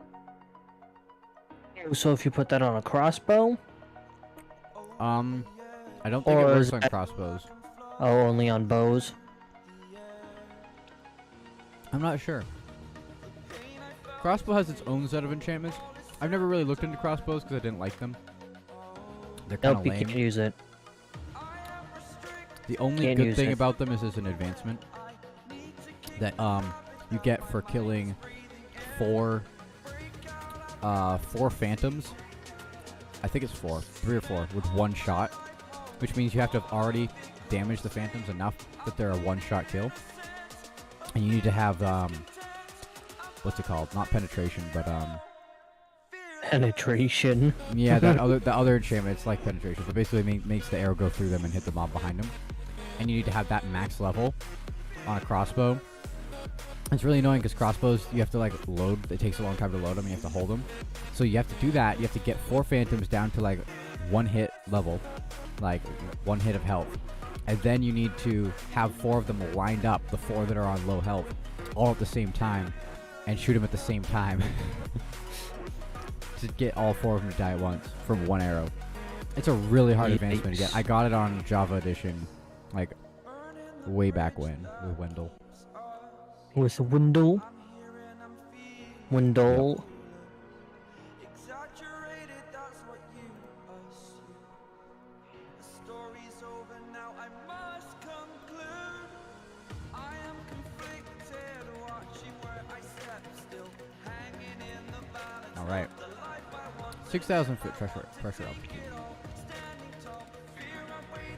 [SPEAKER 2] So if you put that on a crossbow?
[SPEAKER 1] I don't think it works on crossbows.
[SPEAKER 2] Oh, only on bows?
[SPEAKER 1] I'm not sure. Crossbow has its own set of enchantments. I've never really looked into crossbows because I didn't like them. They're kind of
[SPEAKER 2] Nope,
[SPEAKER 1] lame.
[SPEAKER 2] you can't use it.
[SPEAKER 1] The only good thing about them is there's an advancement that you get for killing 4 phantoms. I think it's 4, 3 or 4 with 1 shot, which means you have to have already damaged the phantoms enough that they're a 1-shot kill. And you need to have what's it called? Not penetration, but
[SPEAKER 2] penetration.
[SPEAKER 1] Yeah, the other enchantment, it's like penetration, but basically makes the arrow go through them and hit the mob behind them. And you need to have that max level on a crossbow. It's really annoying because crossbows, you have to like load. It takes a long time to load them. You have to hold them. So you have to do that. You have to get 4 phantoms down to like 1 hit level, like 1 hit of health, And then you need to have 4 of them lined up, the 4 that are on low health, all at the same time, and shoot them at the same time. To get all 4 of them to die at once from 1 arrow. It's a really hard advancement to get. I got it on Java Edition, like, way back when, with Wendell.
[SPEAKER 2] With Wendell? Wendell?
[SPEAKER 1] Yep. All right. 6,000 foot pressure altitude.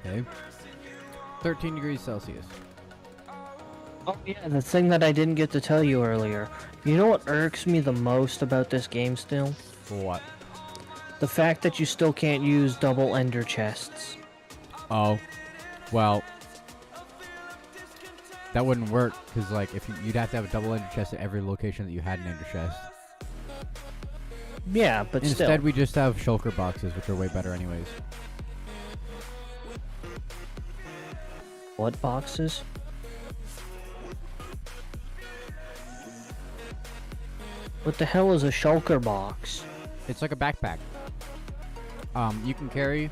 [SPEAKER 1] Okay. 13 degrees Celsius.
[SPEAKER 2] Oh yeah, the thing that I didn't get to tell you earlier. You know what irks me the most about this game still?
[SPEAKER 1] What?
[SPEAKER 2] The fact that you still can't use double ender chests.
[SPEAKER 1] Oh. Well. That wouldn't work, because, like, if you'd have to have a double ender chest at every location that you had an ender chest.
[SPEAKER 2] Yeah, but
[SPEAKER 1] Instead,
[SPEAKER 2] still.
[SPEAKER 1] we just have shulker boxes, which are way better anyways.
[SPEAKER 2] What boxes? What the hell is a shulker box?
[SPEAKER 1] It's like a backpack. You can carry,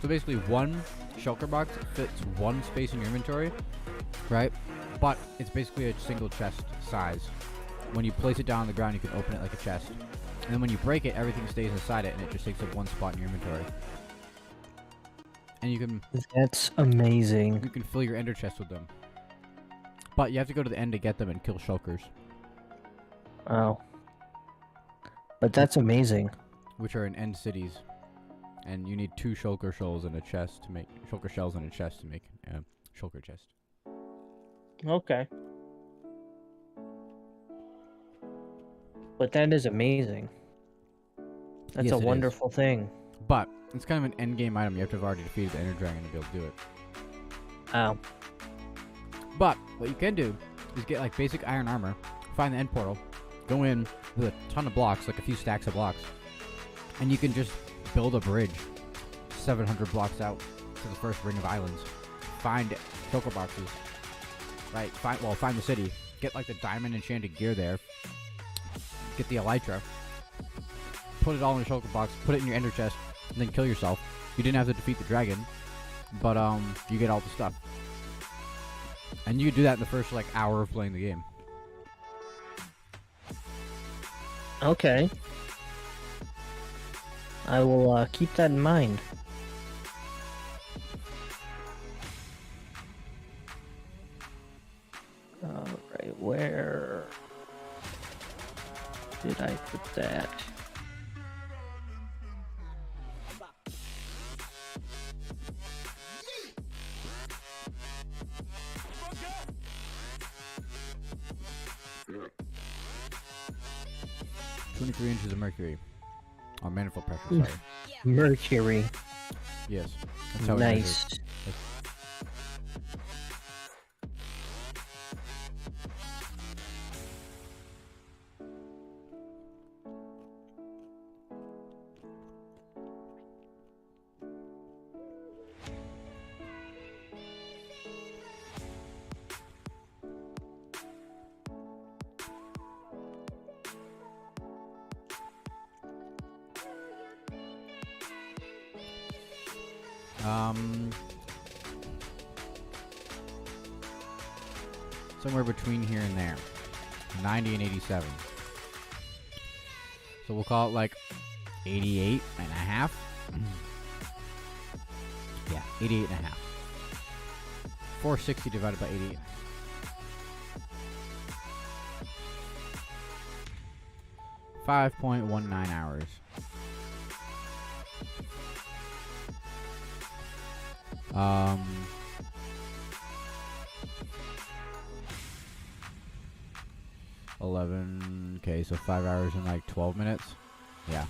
[SPEAKER 1] so basically one shulker box fits 1 space in your inventory, right? But it's basically a single chest size. When you place it down on the ground, you can open it like a chest. And then when you break it, everything stays inside it, and it just takes up 1 spot in your inventory. And you can
[SPEAKER 2] That's amazing.
[SPEAKER 1] you can fill your ender chest with them. But you have to go to the end to get them and kill shulkers,
[SPEAKER 2] Oh. But that's amazing.
[SPEAKER 1] which are in end cities. And you need 2 shulker shells in a chest to make shulker shells in a chest to make a shulker chest.
[SPEAKER 2] Okay. But that is amazing. That's
[SPEAKER 1] Yes,
[SPEAKER 2] a
[SPEAKER 1] it is.
[SPEAKER 2] wonderful thing.
[SPEAKER 1] But it's kind of an end game item. You have to have already defeated the Ender Dragon to be able to do it.
[SPEAKER 2] Oh.
[SPEAKER 1] But what you can do is get like basic iron armor, find the end portal, go in with a ton of blocks, like a few stacks of blocks, and you can just build a bridge 700 blocks out to the first ring of islands. Find choker boxes, right? Find the city. Get like the diamond enchanted gear there. Get the elytra. Put it all in a shulker box. Put it in your ender chest, and then kill yourself. You didn't have to defeat the dragon, but you get all the stuff. And you could do that in the first like hour of playing the game.
[SPEAKER 2] Okay. I will keep that in mind. Alright, where did I put that?
[SPEAKER 1] Yeah. 23 inches of mercury. Oh, manifold pressure, sorry.
[SPEAKER 2] Mercury.
[SPEAKER 1] Yes. That's how it measures.
[SPEAKER 2] Nice.
[SPEAKER 1] Somewhere between here and there. 90 and 87. So we'll call it like 88 and a half. Yeah, 88 and a half. 460 divided by 88. $5.19 hours. Okay, so 5 hours and like 12 minutes. Yeah.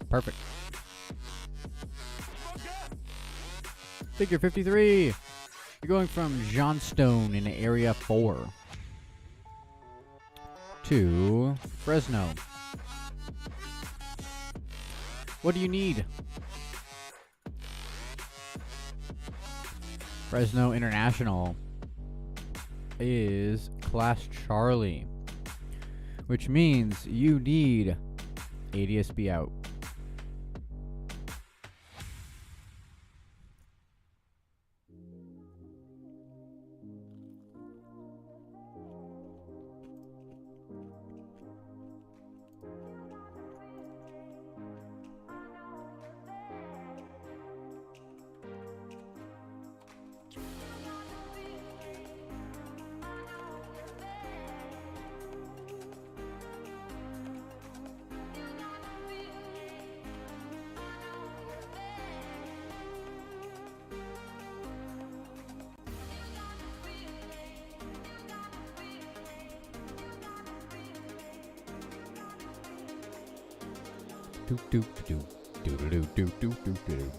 [SPEAKER 1] Perfect. Figure 53. You're going from Johnstone in Area 4 to Fresno. What do you need? Fresno International is Class Charlie, which means you need ADSB out. Do do do do do do do do do do.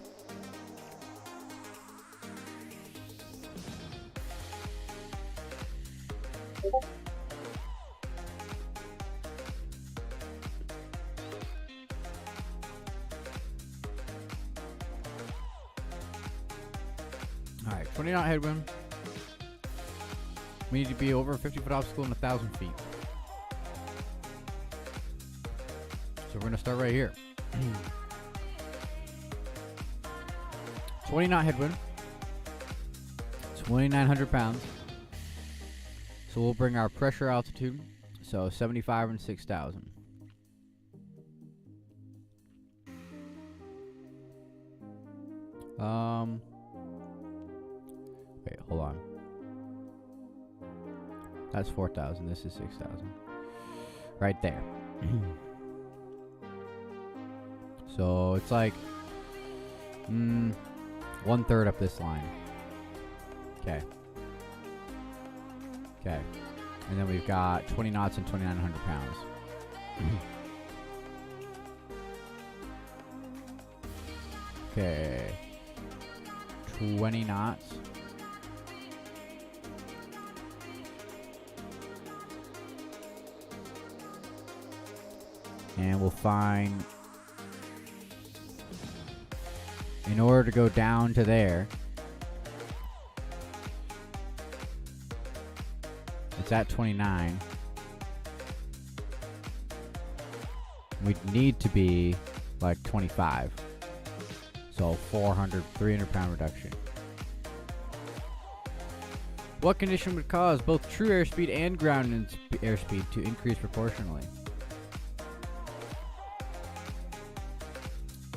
[SPEAKER 1] All right, 20 knot headwind. We need to be over a 50-foot obstacle and 1,000 feet. So we're gonna start right here. 20 knot headwind. 2,900 pounds. So we'll bring our pressure altitude. So 75 and 6,000. Wait, hold on. That's 4,000. This is 6,000. Right there. So it's like 1/3 up this line. Okay. Okay. And then we've got 20 knots and 2,900 pounds. Okay. 20 knots. And we'll find, in order to go down to there, it's at 29. We'd need to be like 25. So 300 pound reduction. What condition would cause both true airspeed and ground airspeed to increase proportionally?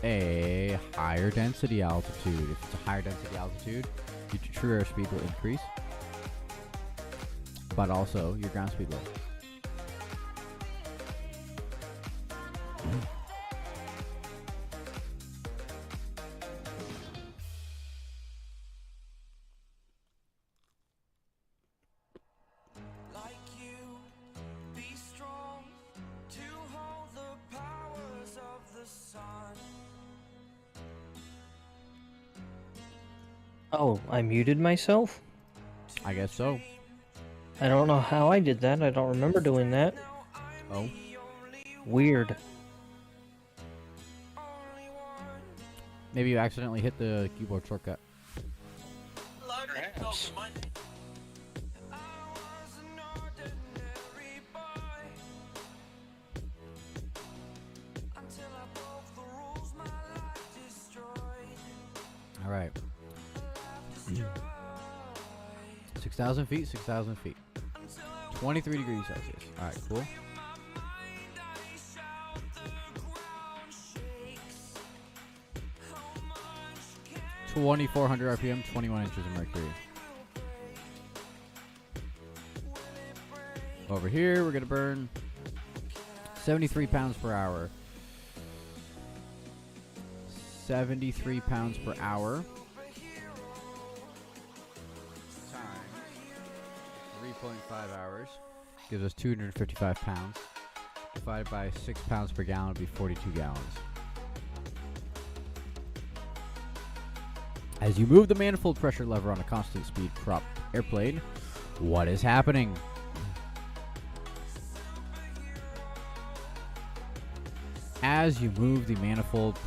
[SPEAKER 1] A higher density altitude. If it's a higher density altitude, your true airspeed will increase, but also your ground speed will.
[SPEAKER 2] Oh, I muted myself?
[SPEAKER 1] I guess so.
[SPEAKER 2] I don't know how I did that. I don't remember doing that.
[SPEAKER 1] Oh.
[SPEAKER 2] Weird.
[SPEAKER 1] Maybe you accidentally hit the keyboard shortcut.
[SPEAKER 2] Perhaps.
[SPEAKER 1] All right. 6,000 feet, 6,000 feet. 23 degrees Celsius. All right, cool. $2,400 RPM, 21 inches of mercury. Over here, we're going to burn 73 pounds per hour. 73 pounds per hour. Times 3.5 hours. Gives us 255 pounds. Divided by 6 pounds per gallon would be 42 gallons. As you move the manifold pressure lever on a constant speed prop airplane, what is happening? as you move the manifold,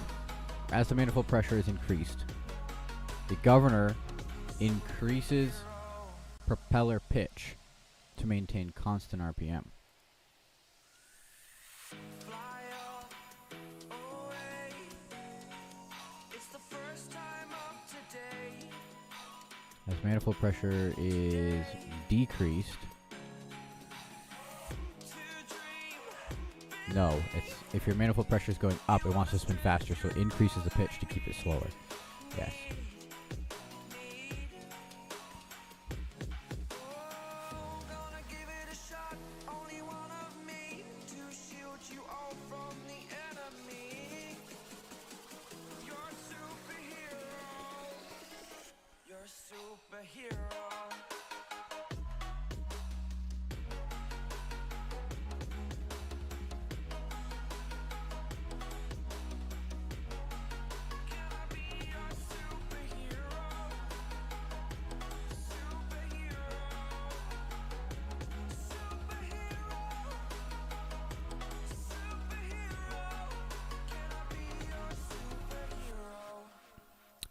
[SPEAKER 1] as the manifold pressure is increased, the governor increases propeller pitch to maintain constant RPM. As manifold pressure is decreased, no, it's if your manifold pressure is going up, it wants to spin faster, so it increases the pitch to keep it slower. Yes.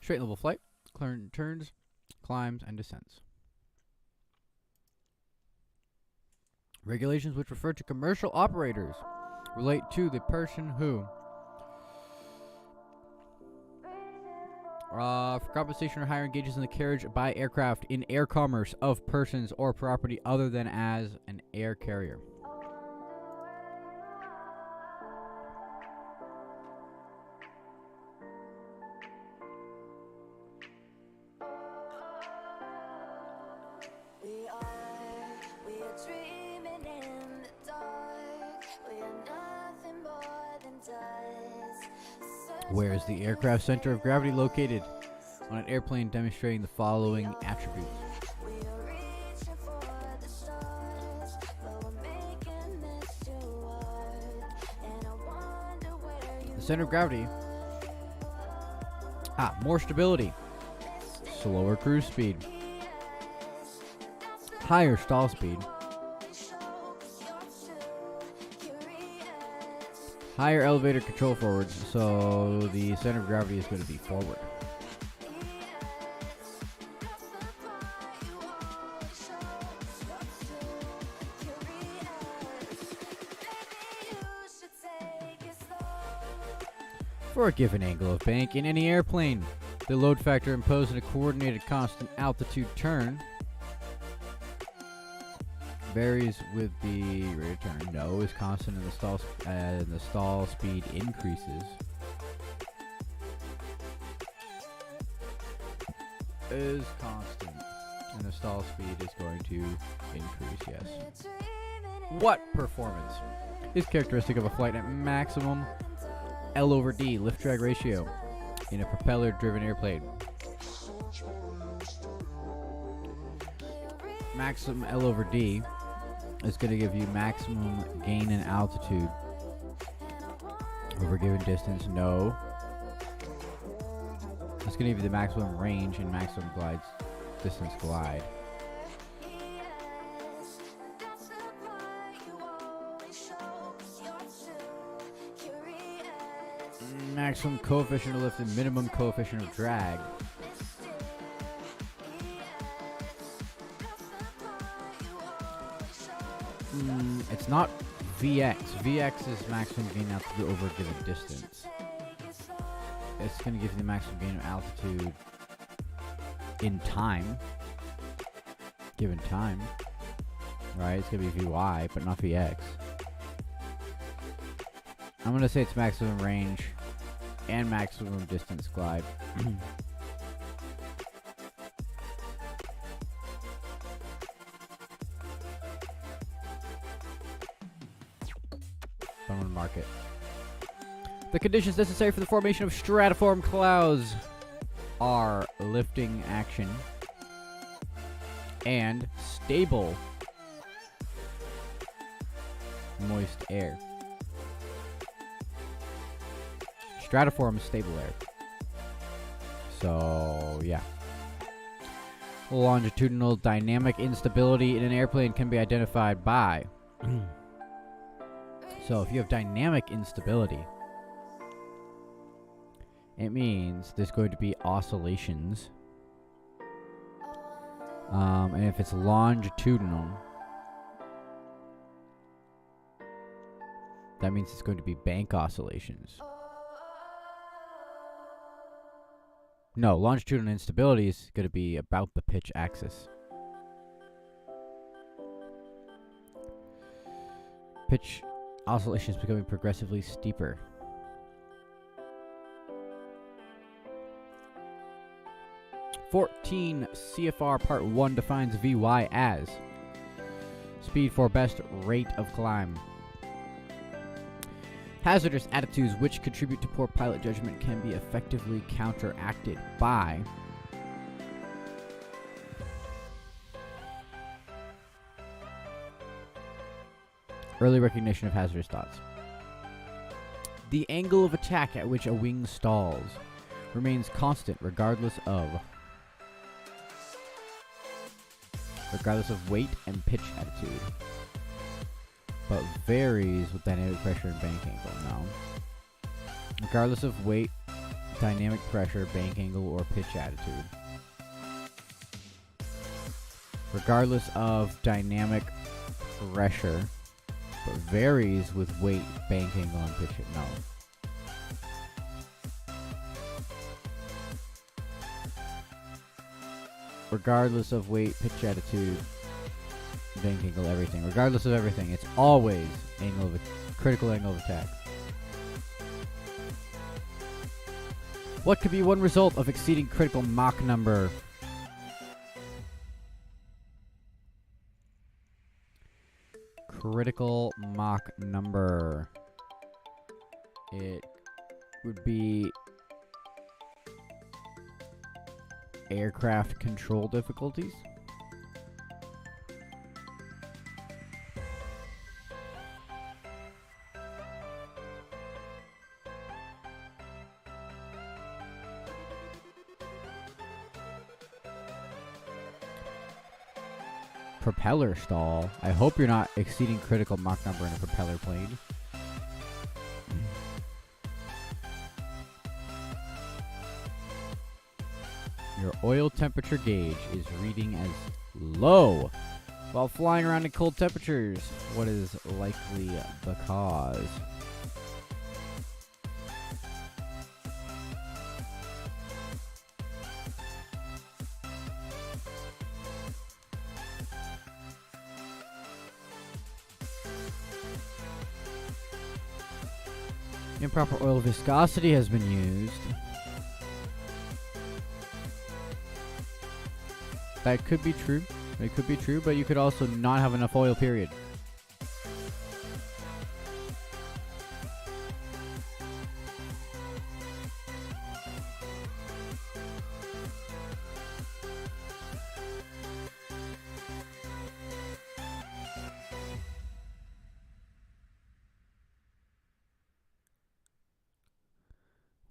[SPEAKER 1] Straight level flight, turns, climbs, and descents. Regulations which refer to commercial operators relate to the person who, for compensation or hire, engages in the carriage by aircraft in air commerce of persons or property other than as an air carrier. Where is the aircraft center of gravity located on an airplane, demonstrating the following attributes? The center of gravity. More stability. Slower cruise speed. Higher stall speed. Higher elevator control forwards, so the center of gravity is going to be forward. For a given angle of bank in any airplane, the load factor imposed in a coordinated constant altitude turn varies with the rate of turn. No is constant and the stall speed increases. Is constant and the stall speed is going to increase, yes. What performance is characteristic of a flight at maximum L over D lift drag ratio in a propeller driven airplane? Maximum L over D is going to give you maximum gain in altitude over a given distance. No. It's going to give you the maximum range and maximum distance glide. Maximum coefficient of lift and minimum coefficient of drag. It's not VX. VX is maximum gain altitude over a given distance. It's going to give you the maximum gain of altitude in time. Given time. Right? It's going to be VY, but not VX. I'm going to say it's maximum range and maximum distance glide. Someone mark it. The conditions necessary for the formation of stratiform clouds are lifting action and stable moist air. Stratiform is stable air. So, yeah. Longitudinal dynamic instability in an airplane can be identified by... So, if you have dynamic instability, it means there's going to be oscillations. And if it's longitudinal, that means it's going to be bank oscillations. No, longitudinal instability is going to be about the pitch axis. Pitch oscillations becoming progressively steeper. CFR Part 1 defines Vy as speed for best rate of climb. Hazardous attitudes which contribute to poor pilot judgment can be effectively counteracted by early recognition of hazardous thoughts. The angle of attack at which a wing stalls remains constant regardless of weight and pitch attitude, but varies with dynamic pressure and bank angle. No. Regardless of weight, dynamic pressure, bank angle, or pitch attitude. Regardless of dynamic pressure, but varies with weight, bank angle, and pitch. No. Regardless of weight, pitch attitude, bank angle, everything. Regardless of everything, it's always critical angle of attack. What could be one result of exceeding critical Mach number? Critical Mach number. It would be aircraft control difficulties. Propeller stall. I hope you're not exceeding critical Mach number in a propeller plane. Your oil temperature gauge is reading as low while flying around in cold temperatures. What is likely the cause? Improper oil viscosity has been used. That could be true. It could be true, but you could also not have enough oil, period.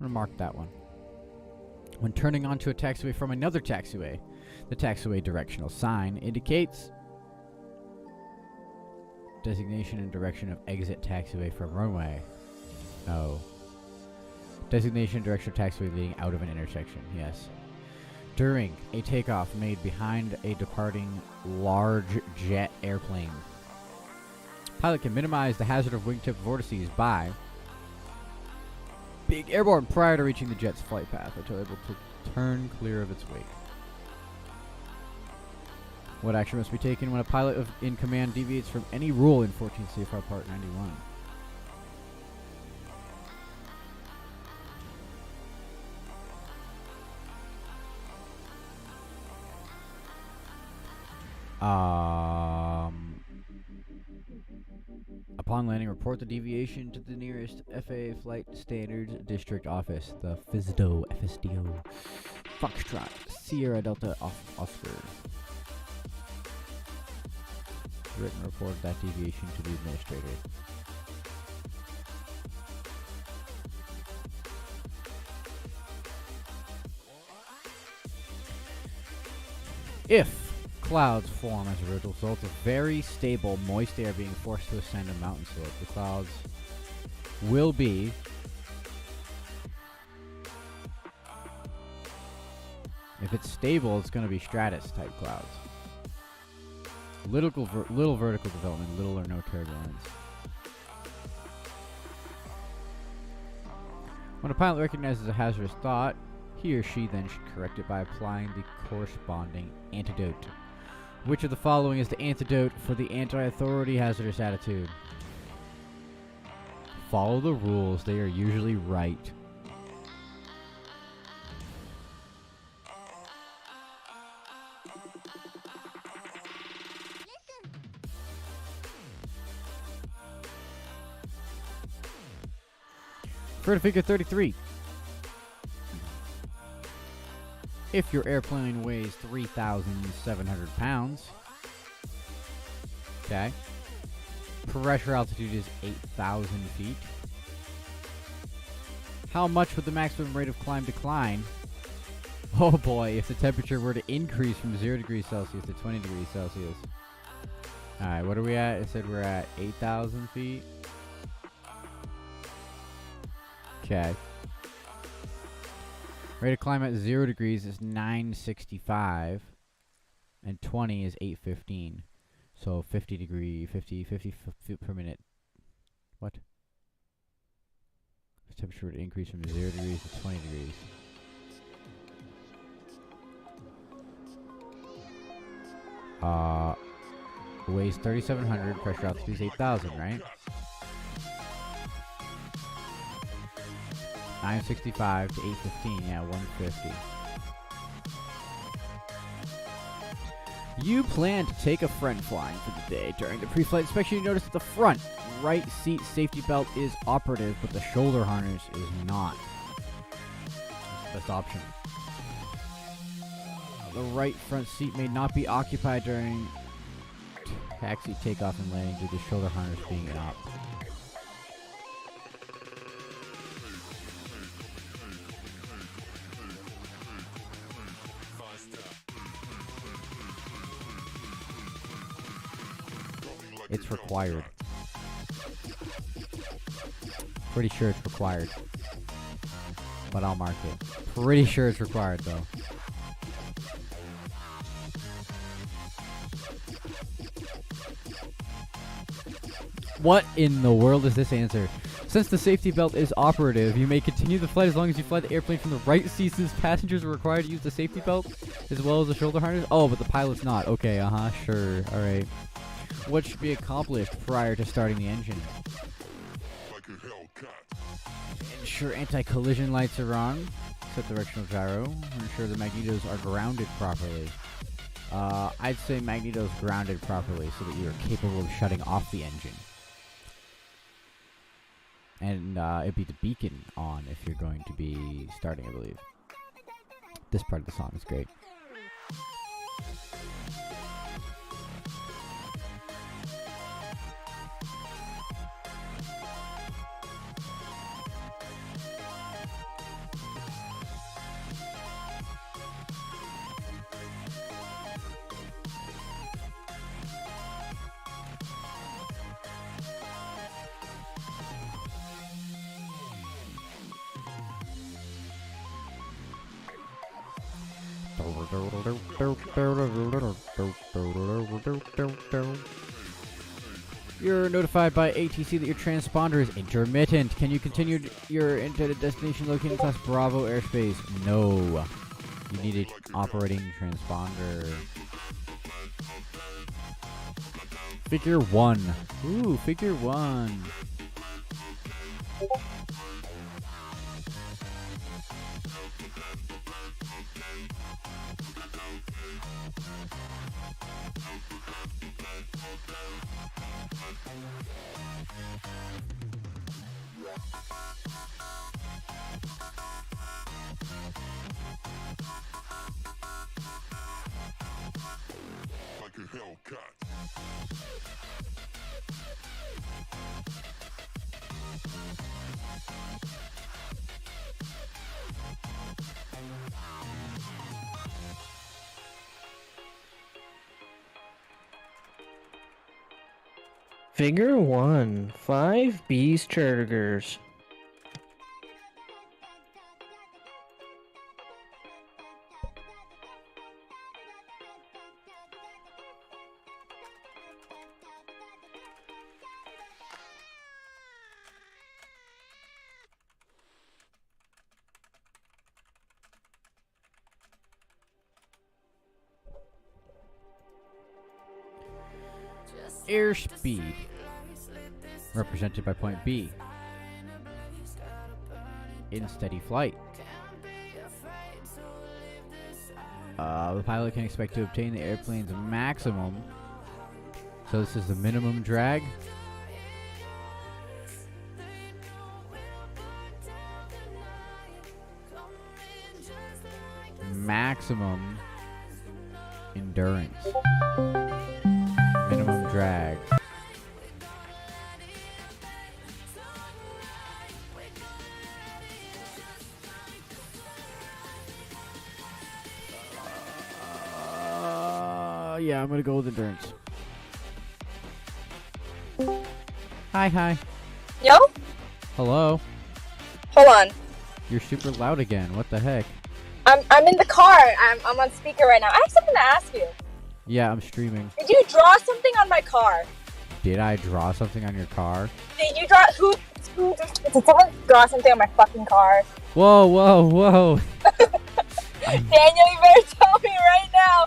[SPEAKER 1] I'm going to mark that one. When turning onto a taxiway from another taxiway, the taxiway directional sign indicates designation and direction of exit taxiway from runway. No. Designation and direction of taxiway leading out of an intersection. Yes. During a takeoff made behind a departing large jet airplane, pilot can minimize the hazard of wingtip vortices by being airborne prior to reaching the jet's flight path until able to turn clear of its wake. What action must be taken when a pilot in command deviates from any rule in 14 CFR Part 91? Upon landing, report the deviation to the nearest FAA Flight Standards District Office, the FSDO, Foxtrot, Sierra Delta Oscar. Written report of that deviation to the administrator. If clouds form as a result of very stable, moist air being forced to ascend a mountain slope, the clouds will be If it's stable, it's going to be stratus type clouds. Little vertical development, little or no turbulence. When a pilot recognizes a hazardous thought, he or she then should correct it by applying the corresponding antidote. Which of the following is the antidote for the anti-authority hazardous attitude? Follow the rules, they are usually right. For figure 33. If your airplane weighs 3,700 pounds, okay, pressure altitude is 8,000 feet, how much would the maximum rate of climb decline? Oh boy, if the temperature were to increase from 0 degrees Celsius to 20 degrees Celsius. Alright, what are we at? It said we're at 8,000 feet. Okay. Rate of climb at 0 degrees is 965, and 20 is 815. So 50 feet per minute. What? The temperature would increase from 0 degrees to 20 degrees. Weighs 3,700, pressure altitude is 8,000, right? 965 to 815, yeah, 150. You plan to take a friend flying for the day. During the pre-flight inspection, you notice that the front right seat safety belt is operative, but the shoulder harness is not. That's the best option. The right front seat may not be occupied during taxi takeoff and landing due to the shoulder harness being up. It's required. Pretty sure it's required. But I'll mark it. Pretty sure it's required though. What in the world is this answer? Since the safety belt is operative, you may continue the flight as long as you fly the airplane from the right seat, since passengers are required to use the safety belt as well as the shoulder harness. Oh, but the pilot's not. Okay, sure. Alright. What should be accomplished prior to starting the engine? Ensure anti-collision lights are on. Set directional gyro. Ensure the magnetos are grounded properly. I'd say magnetos grounded properly so that you are capable of shutting off the engine. And it'd be the beacon on if you're going to be starting, I believe. This part of the song is great. You're notified by ATC that your transponder is intermittent. Can you continue your intended destination located class Bravo airspace? No. You need an operating transponder. Figure 1. Ooh, figure 1.
[SPEAKER 2] Figure 1. 5 beast chargers.
[SPEAKER 1] airspeed, represented by point B. In steady flight, the pilot can expect to obtain the airplane's maximum. So this is the minimum drag. Maximum endurance. Minimum drag. Yeah, I'm gonna go with endurance. Hi.
[SPEAKER 3] Yo?
[SPEAKER 1] Hello.
[SPEAKER 3] Hold on.
[SPEAKER 1] You're super loud again. What the heck?
[SPEAKER 3] I'm in the car. I'm on speaker right now. I have something to ask you.
[SPEAKER 1] Yeah, I'm streaming.
[SPEAKER 3] Did you draw something on my car?
[SPEAKER 1] Did I draw something on your car?
[SPEAKER 3] Did you draw did someone draw something on my fucking car?
[SPEAKER 1] Whoa.
[SPEAKER 3] Daniel, you better tell me right now.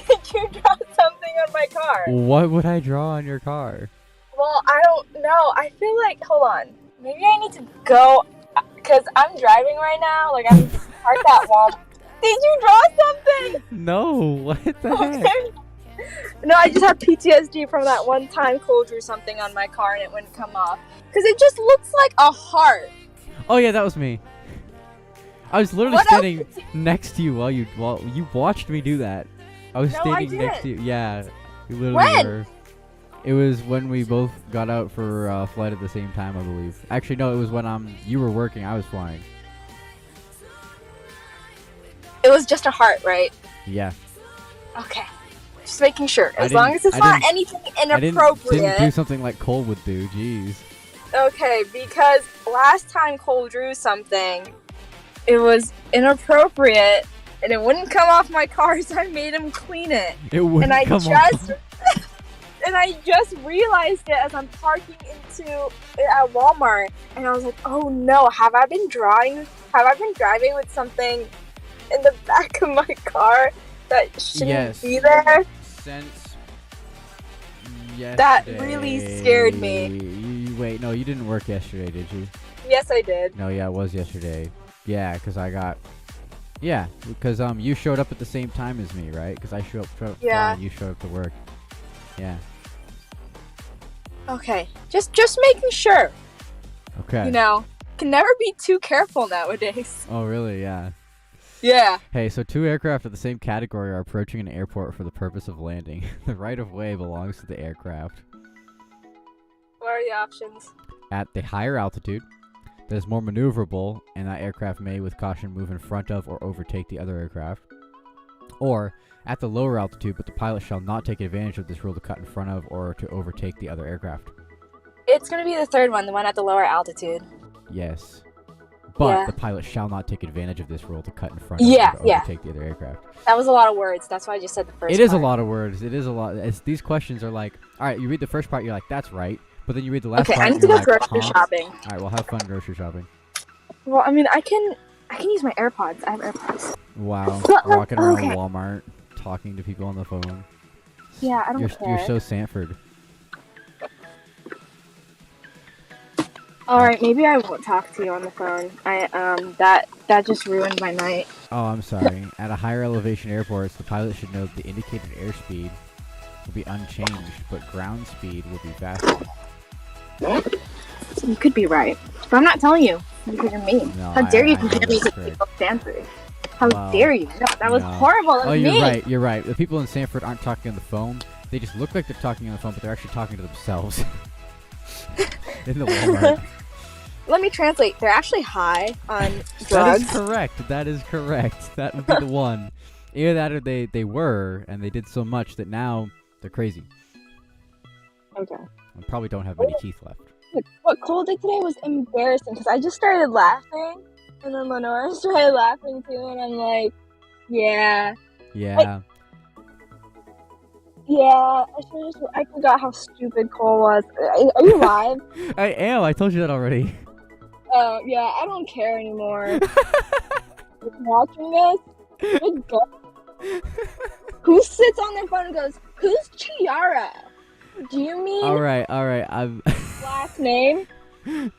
[SPEAKER 3] Did you draw something on my car?
[SPEAKER 1] What would I draw on your car?
[SPEAKER 3] Well, I don't know. I feel like, hold on. Maybe I need to go, because I'm driving right now. Like, I'm parked at Walmart. Did you draw something?
[SPEAKER 1] No, what the heck?
[SPEAKER 3] No, I just have PTSD from that one time Cole drew something on my car and it wouldn't come off. Because it just looks like a heart.
[SPEAKER 1] Oh yeah, that was me. I was literally standing next to you while you watched me do that. I was standing next to you. Yeah, you literally were. It was when we both got out for flight at the same time, I believe. Actually, no, it was when you were working, I was flying.
[SPEAKER 3] It was just a heart, right?
[SPEAKER 1] Yeah.
[SPEAKER 3] Okay. Just making sure. As long as it's not anything inappropriate.
[SPEAKER 1] I didn't do something like Cole would do. Jeez.
[SPEAKER 3] Okay, because last time Cole drew something, it was inappropriate, and it wouldn't come off my car, so I made him clean it.
[SPEAKER 1] It wouldn't come off.
[SPEAKER 3] And I just realized it as I'm parking at Walmart, and I was like, oh no, have I been driving with something in the back of my car that shouldn't be there?
[SPEAKER 1] Since yesterday.
[SPEAKER 3] That really scared me.
[SPEAKER 1] Wait, no, you didn't work yesterday, did you?
[SPEAKER 3] Yes, I did.
[SPEAKER 1] No, yeah, it was yesterday. Yeah, because you showed up at the same time as me, right? Because I showed up and you showed up to work. Yeah.
[SPEAKER 3] Okay, just making sure.
[SPEAKER 1] Okay.
[SPEAKER 3] You know, can never be too careful nowadays.
[SPEAKER 1] Oh, really? Yeah.
[SPEAKER 3] Yeah.
[SPEAKER 1] Hey, so two aircraft of the same category are approaching an airport for the purpose of landing. The right-of-way belongs to the aircraft.
[SPEAKER 3] What are the options?
[SPEAKER 1] At the higher altitude, that is more maneuverable, and that aircraft may, with caution, move in front of or overtake the other aircraft. Or at the lower altitude, but the pilot shall not take advantage of this rule to cut in front of or to overtake the other aircraft.
[SPEAKER 3] It's going to be the third one, the one at the lower altitude.
[SPEAKER 1] Yes. But the pilot shall not take advantage of this rule to cut in front of or to overtake the other aircraft.
[SPEAKER 3] That was a lot of words. That's why I just said the first part.
[SPEAKER 1] It is a lot of words. It is a lot. These questions are like, all right, you read the first part, you're like, that's right. But then you read the last part,
[SPEAKER 3] I need to go grocery shopping.
[SPEAKER 1] All right, well, have fun grocery shopping.
[SPEAKER 3] Well, I mean, I can use my AirPods. I have AirPods.
[SPEAKER 1] Wow. Walking around Walmart, talking to people on the phone.
[SPEAKER 3] Yeah, I don't care.
[SPEAKER 1] You're so Sanford.
[SPEAKER 3] Alright, maybe I won't talk to you on the phone. That just ruined my night.
[SPEAKER 1] Oh, I'm sorry. At a higher elevation airports, the pilot should know that the indicated airspeed will be unchanged, but ground speed will be faster.
[SPEAKER 3] You could be right. But I'm not telling you, because you're mean.
[SPEAKER 1] No,
[SPEAKER 3] How dare you compare me to people in Sanford? How dare you? No, that was horrible. That was mean.
[SPEAKER 1] You're right. The people in Sanford aren't talking on the phone. They just look like they're talking on the phone, but they're actually talking to themselves. In the Walmart.
[SPEAKER 3] Let me translate. They're actually high on drugs.
[SPEAKER 1] That is correct. That would be the one. Either that or they were, and they did so much that now they're crazy.
[SPEAKER 3] Okay.
[SPEAKER 1] And probably don't have any teeth left.
[SPEAKER 3] What Cole did today was embarrassing, because I just started laughing, and then Lenora started laughing too, and I'm like, yeah.
[SPEAKER 1] Yeah.
[SPEAKER 3] Yeah, I forgot how stupid Cole was. Are you live?
[SPEAKER 1] I am. I told you that already.
[SPEAKER 3] Oh, yeah, I don't care anymore. Watching this? Good God. Who sits on their phone and goes, who's Chiara? Do you mean
[SPEAKER 1] All right. I'm.
[SPEAKER 3] last name? Thinking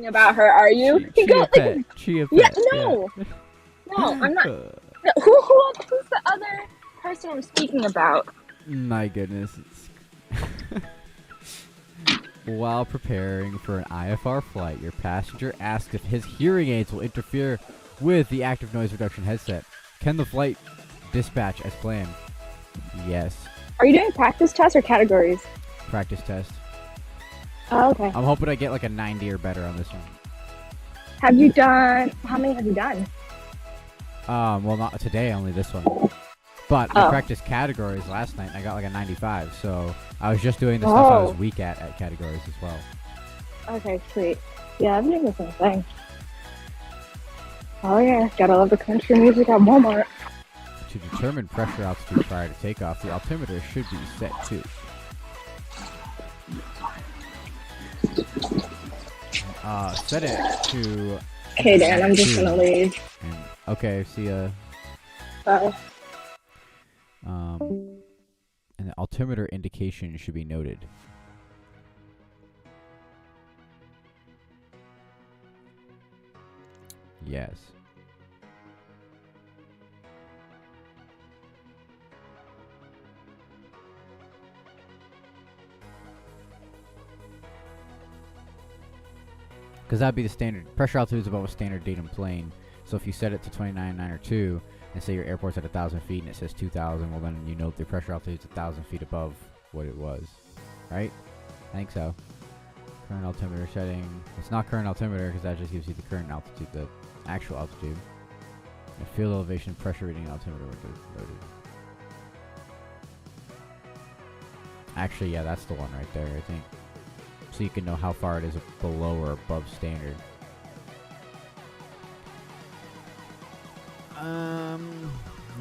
[SPEAKER 3] about her, are you?
[SPEAKER 1] Chia Pet. Chia
[SPEAKER 3] Yeah,
[SPEAKER 1] Pet.
[SPEAKER 3] no. No, I'm not.
[SPEAKER 1] Uh,
[SPEAKER 3] No, who's the other person I'm speaking about?
[SPEAKER 1] My goodness. While preparing for an IFR flight, your passenger asks if his hearing aids will interfere with the active noise reduction headset. Can the flight dispatch as planned? Yes.
[SPEAKER 3] Are you doing practice tests or categories?
[SPEAKER 1] Practice test.
[SPEAKER 3] Oh, okay.
[SPEAKER 1] I'm hoping I get like a 90 or better on this one.
[SPEAKER 3] How many have you done?
[SPEAKER 1] Well, not today, only this one. But I practiced categories last night, and I got like a 95. So I was just doing the stuff I was weak at categories as well.
[SPEAKER 3] Okay, sweet. Yeah, I'm doing the same thing. Oh yeah, gotta love the country music at Walmart.
[SPEAKER 1] To determine pressure altitude prior to takeoff, the altimeter should be set to. Set it to.
[SPEAKER 3] Okay, Dan, I'm just gonna leave.
[SPEAKER 1] And, okay, see ya.
[SPEAKER 3] Bye.
[SPEAKER 1] And the altimeter indication should be noted. Yes. Because that'd be the standard. Pressure altitude is above a standard datum plane. So if you set it to 29.9 or 2, and say your airport's at 1,000 feet and it says 2,000, well then you know the pressure altitude is 1,000 feet above what it was. Right? I think so. Current altimeter setting. It's not current altimeter because that just gives you the current altitude, the actual altitude. And field elevation, pressure reading, altimeter were loaded. Actually, yeah, that's the one right there, I think. So you can know how far it is below or above standard.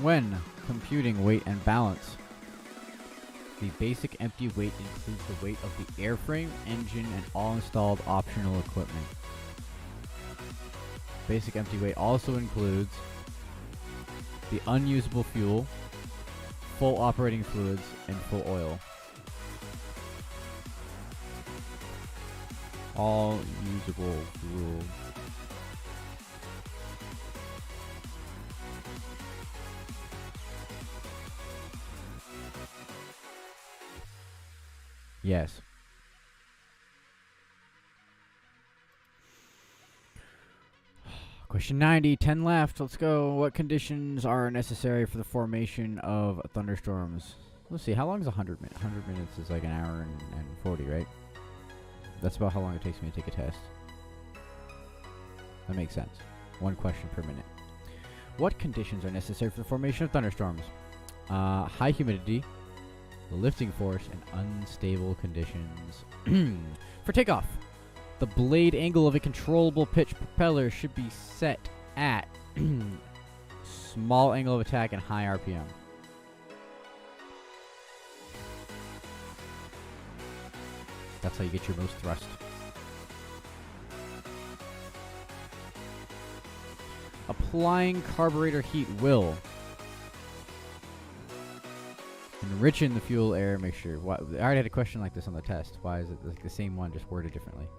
[SPEAKER 1] When computing weight and balance, the basic empty weight includes the weight of the airframe, engine, and all installed optional equipment. Basic empty weight also includes the unusable fuel, full operating fluids, and full oil. All usable fuel. Yes. Question 90, 10 left. Let's go. What conditions are necessary for the formation of thunderstorms? Let's see. How long is 100 minutes? 100 minutes is like an hour and 40, right? That's about how long it takes me to take a test. That makes sense. One question per minute. What conditions are necessary for the formation of thunderstorms? High humidity, lifting force, and unstable conditions. For takeoff, the blade angle of a controllable pitch propeller should be set at small angle of attack and high RPM. That's how you get your most thrust. Applying carburetor heat will enrichen the fuel air mixture. I already had a question like this on the test. Why is it like the same one, just worded differently?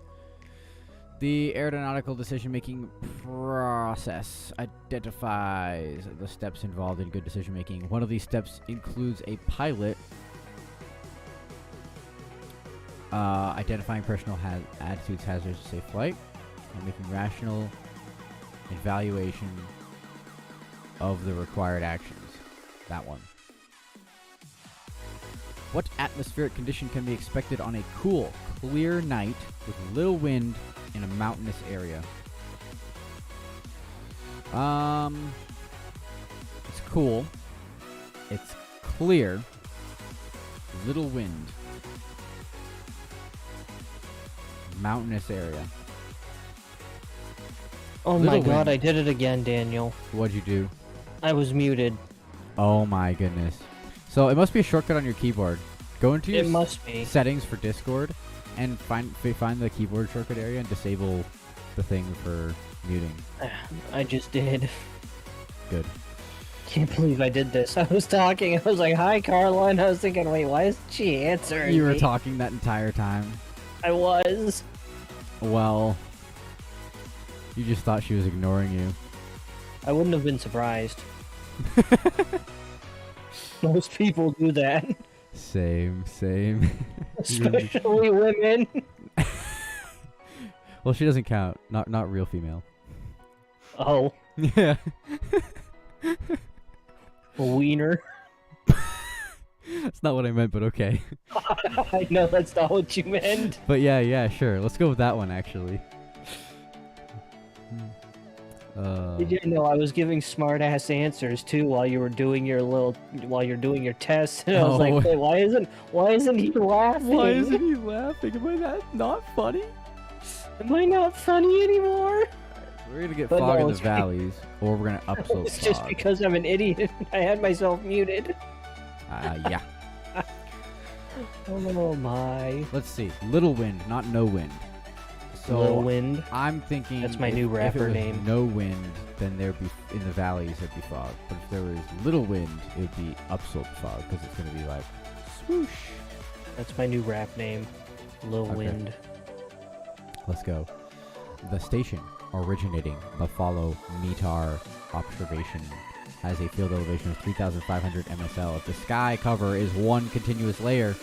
[SPEAKER 1] The aeronautical decision-making process identifies the steps involved in good decision-making. One of these steps includes a pilot identifying personal attitudes, hazards to safe flight, and making rational evaluation of the required actions. That one. What atmospheric condition can be expected on a cool, clear night with little wind in a mountainous area? It's cool. It's clear. Little wind. Mountainous area.
[SPEAKER 2] Oh my god, I did it again, Daniel.
[SPEAKER 1] What'd you do?
[SPEAKER 2] I was muted.
[SPEAKER 1] Oh my goodness. So it must be a shortcut on your keyboard. Go into your
[SPEAKER 2] must be
[SPEAKER 1] settings for Discord and find the keyboard shortcut area and disable the thing for muting.
[SPEAKER 2] I just did.
[SPEAKER 1] Good.
[SPEAKER 2] Can't believe I did this. I was talking. I was like, "Hi, Carla," and I was thinking, "Wait, why isn't she answering?"
[SPEAKER 1] You were
[SPEAKER 2] me?
[SPEAKER 1] talking that entire time.
[SPEAKER 2] I was.
[SPEAKER 1] Well, you just thought she was ignoring you.
[SPEAKER 2] I wouldn't have been surprised. Most people do that,
[SPEAKER 1] Same.
[SPEAKER 2] especially women.
[SPEAKER 1] Well, she doesn't count. Not real female.
[SPEAKER 2] Oh,
[SPEAKER 1] Yeah.
[SPEAKER 2] a wiener.
[SPEAKER 1] That's not what I meant, but okay.
[SPEAKER 2] I know that's not what you meant.
[SPEAKER 1] But yeah, sure. Let's go with that one, actually.
[SPEAKER 2] Did you know I was giving smart ass answers too while you were doing your doing your test? And I was
[SPEAKER 1] Oh.
[SPEAKER 2] like, "Wait, why isn't he laughing?
[SPEAKER 1] Why isn't he laughing? Am I not funny?
[SPEAKER 2] Am I not funny anymore?"
[SPEAKER 1] We're gonna get
[SPEAKER 2] But
[SPEAKER 1] fog
[SPEAKER 2] no,
[SPEAKER 1] in the
[SPEAKER 2] it's
[SPEAKER 1] valleys, or we're gonna upslope
[SPEAKER 2] It's just
[SPEAKER 1] fog.
[SPEAKER 2] because I'm an idiot. I had myself muted.
[SPEAKER 1] Yeah.
[SPEAKER 2] Oh my.
[SPEAKER 1] Let's see. Little wind, not no wind. So
[SPEAKER 2] Low wind.
[SPEAKER 1] I'm thinking
[SPEAKER 2] That's my
[SPEAKER 1] if-
[SPEAKER 2] new
[SPEAKER 1] if it
[SPEAKER 2] rapper
[SPEAKER 1] was
[SPEAKER 2] name.
[SPEAKER 1] No wind, then there'd be in the valleys there'd be fog. But if there was little wind, it would be upslope fog because it's gonna be like swoosh.
[SPEAKER 2] That's my new rap name. Low
[SPEAKER 1] Okay.
[SPEAKER 2] wind.
[SPEAKER 1] Let's go. The station originating Buffalo METAR observation has a field elevation of 3,500 MSL. If the sky cover is one continuous layer,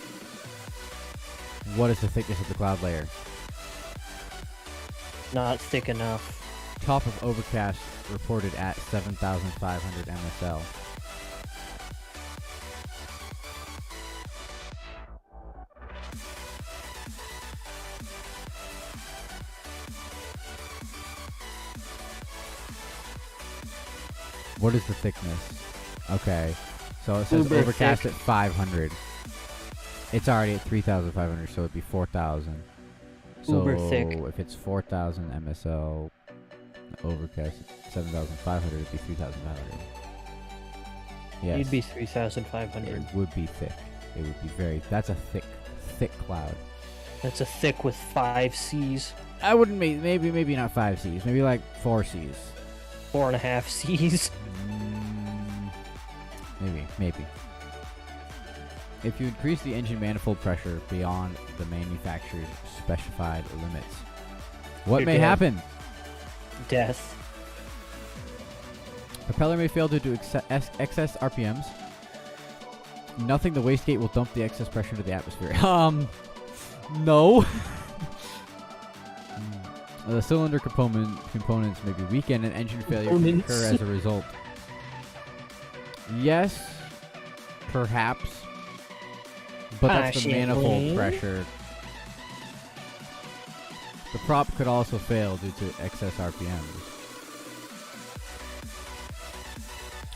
[SPEAKER 1] what is the thickness of the cloud layer?
[SPEAKER 2] Not thick enough.
[SPEAKER 1] Top of overcast reported at 7,500 MSL. What is the thickness? Okay, so it says
[SPEAKER 2] Uber
[SPEAKER 1] overcast
[SPEAKER 2] thick.
[SPEAKER 1] at 500. It's already at 3,500, so it'd be 4,000. So
[SPEAKER 2] Uber thick.
[SPEAKER 1] if it's 4,000 MSL, overcast at 7,500, it'd be 3,500. Yes,
[SPEAKER 2] You'd be 3,500.
[SPEAKER 1] it would be thick. It would be very. That's a thick cloud.
[SPEAKER 2] That's a thick with 5 C's.
[SPEAKER 1] I wouldn't maybe not 5 C's, maybe like 4 C's.
[SPEAKER 2] 4.5 C's.
[SPEAKER 1] Maybe. If you increase the engine manifold pressure beyond the manufacturer's specified limits, what
[SPEAKER 2] You're
[SPEAKER 1] may
[SPEAKER 2] dead.
[SPEAKER 1] happen?
[SPEAKER 2] Death.
[SPEAKER 1] Propeller may fail due to excess RPMs. Nothing. The wastegate will dump the excess pressure into the atmosphere. No. The cylinder components may be weakened and engine failure can
[SPEAKER 2] Components.
[SPEAKER 1] occur as a result. Yes, perhaps, but that's the manifold
[SPEAKER 2] Possibly.
[SPEAKER 1] pressure. The prop could also fail due to excess RPMs.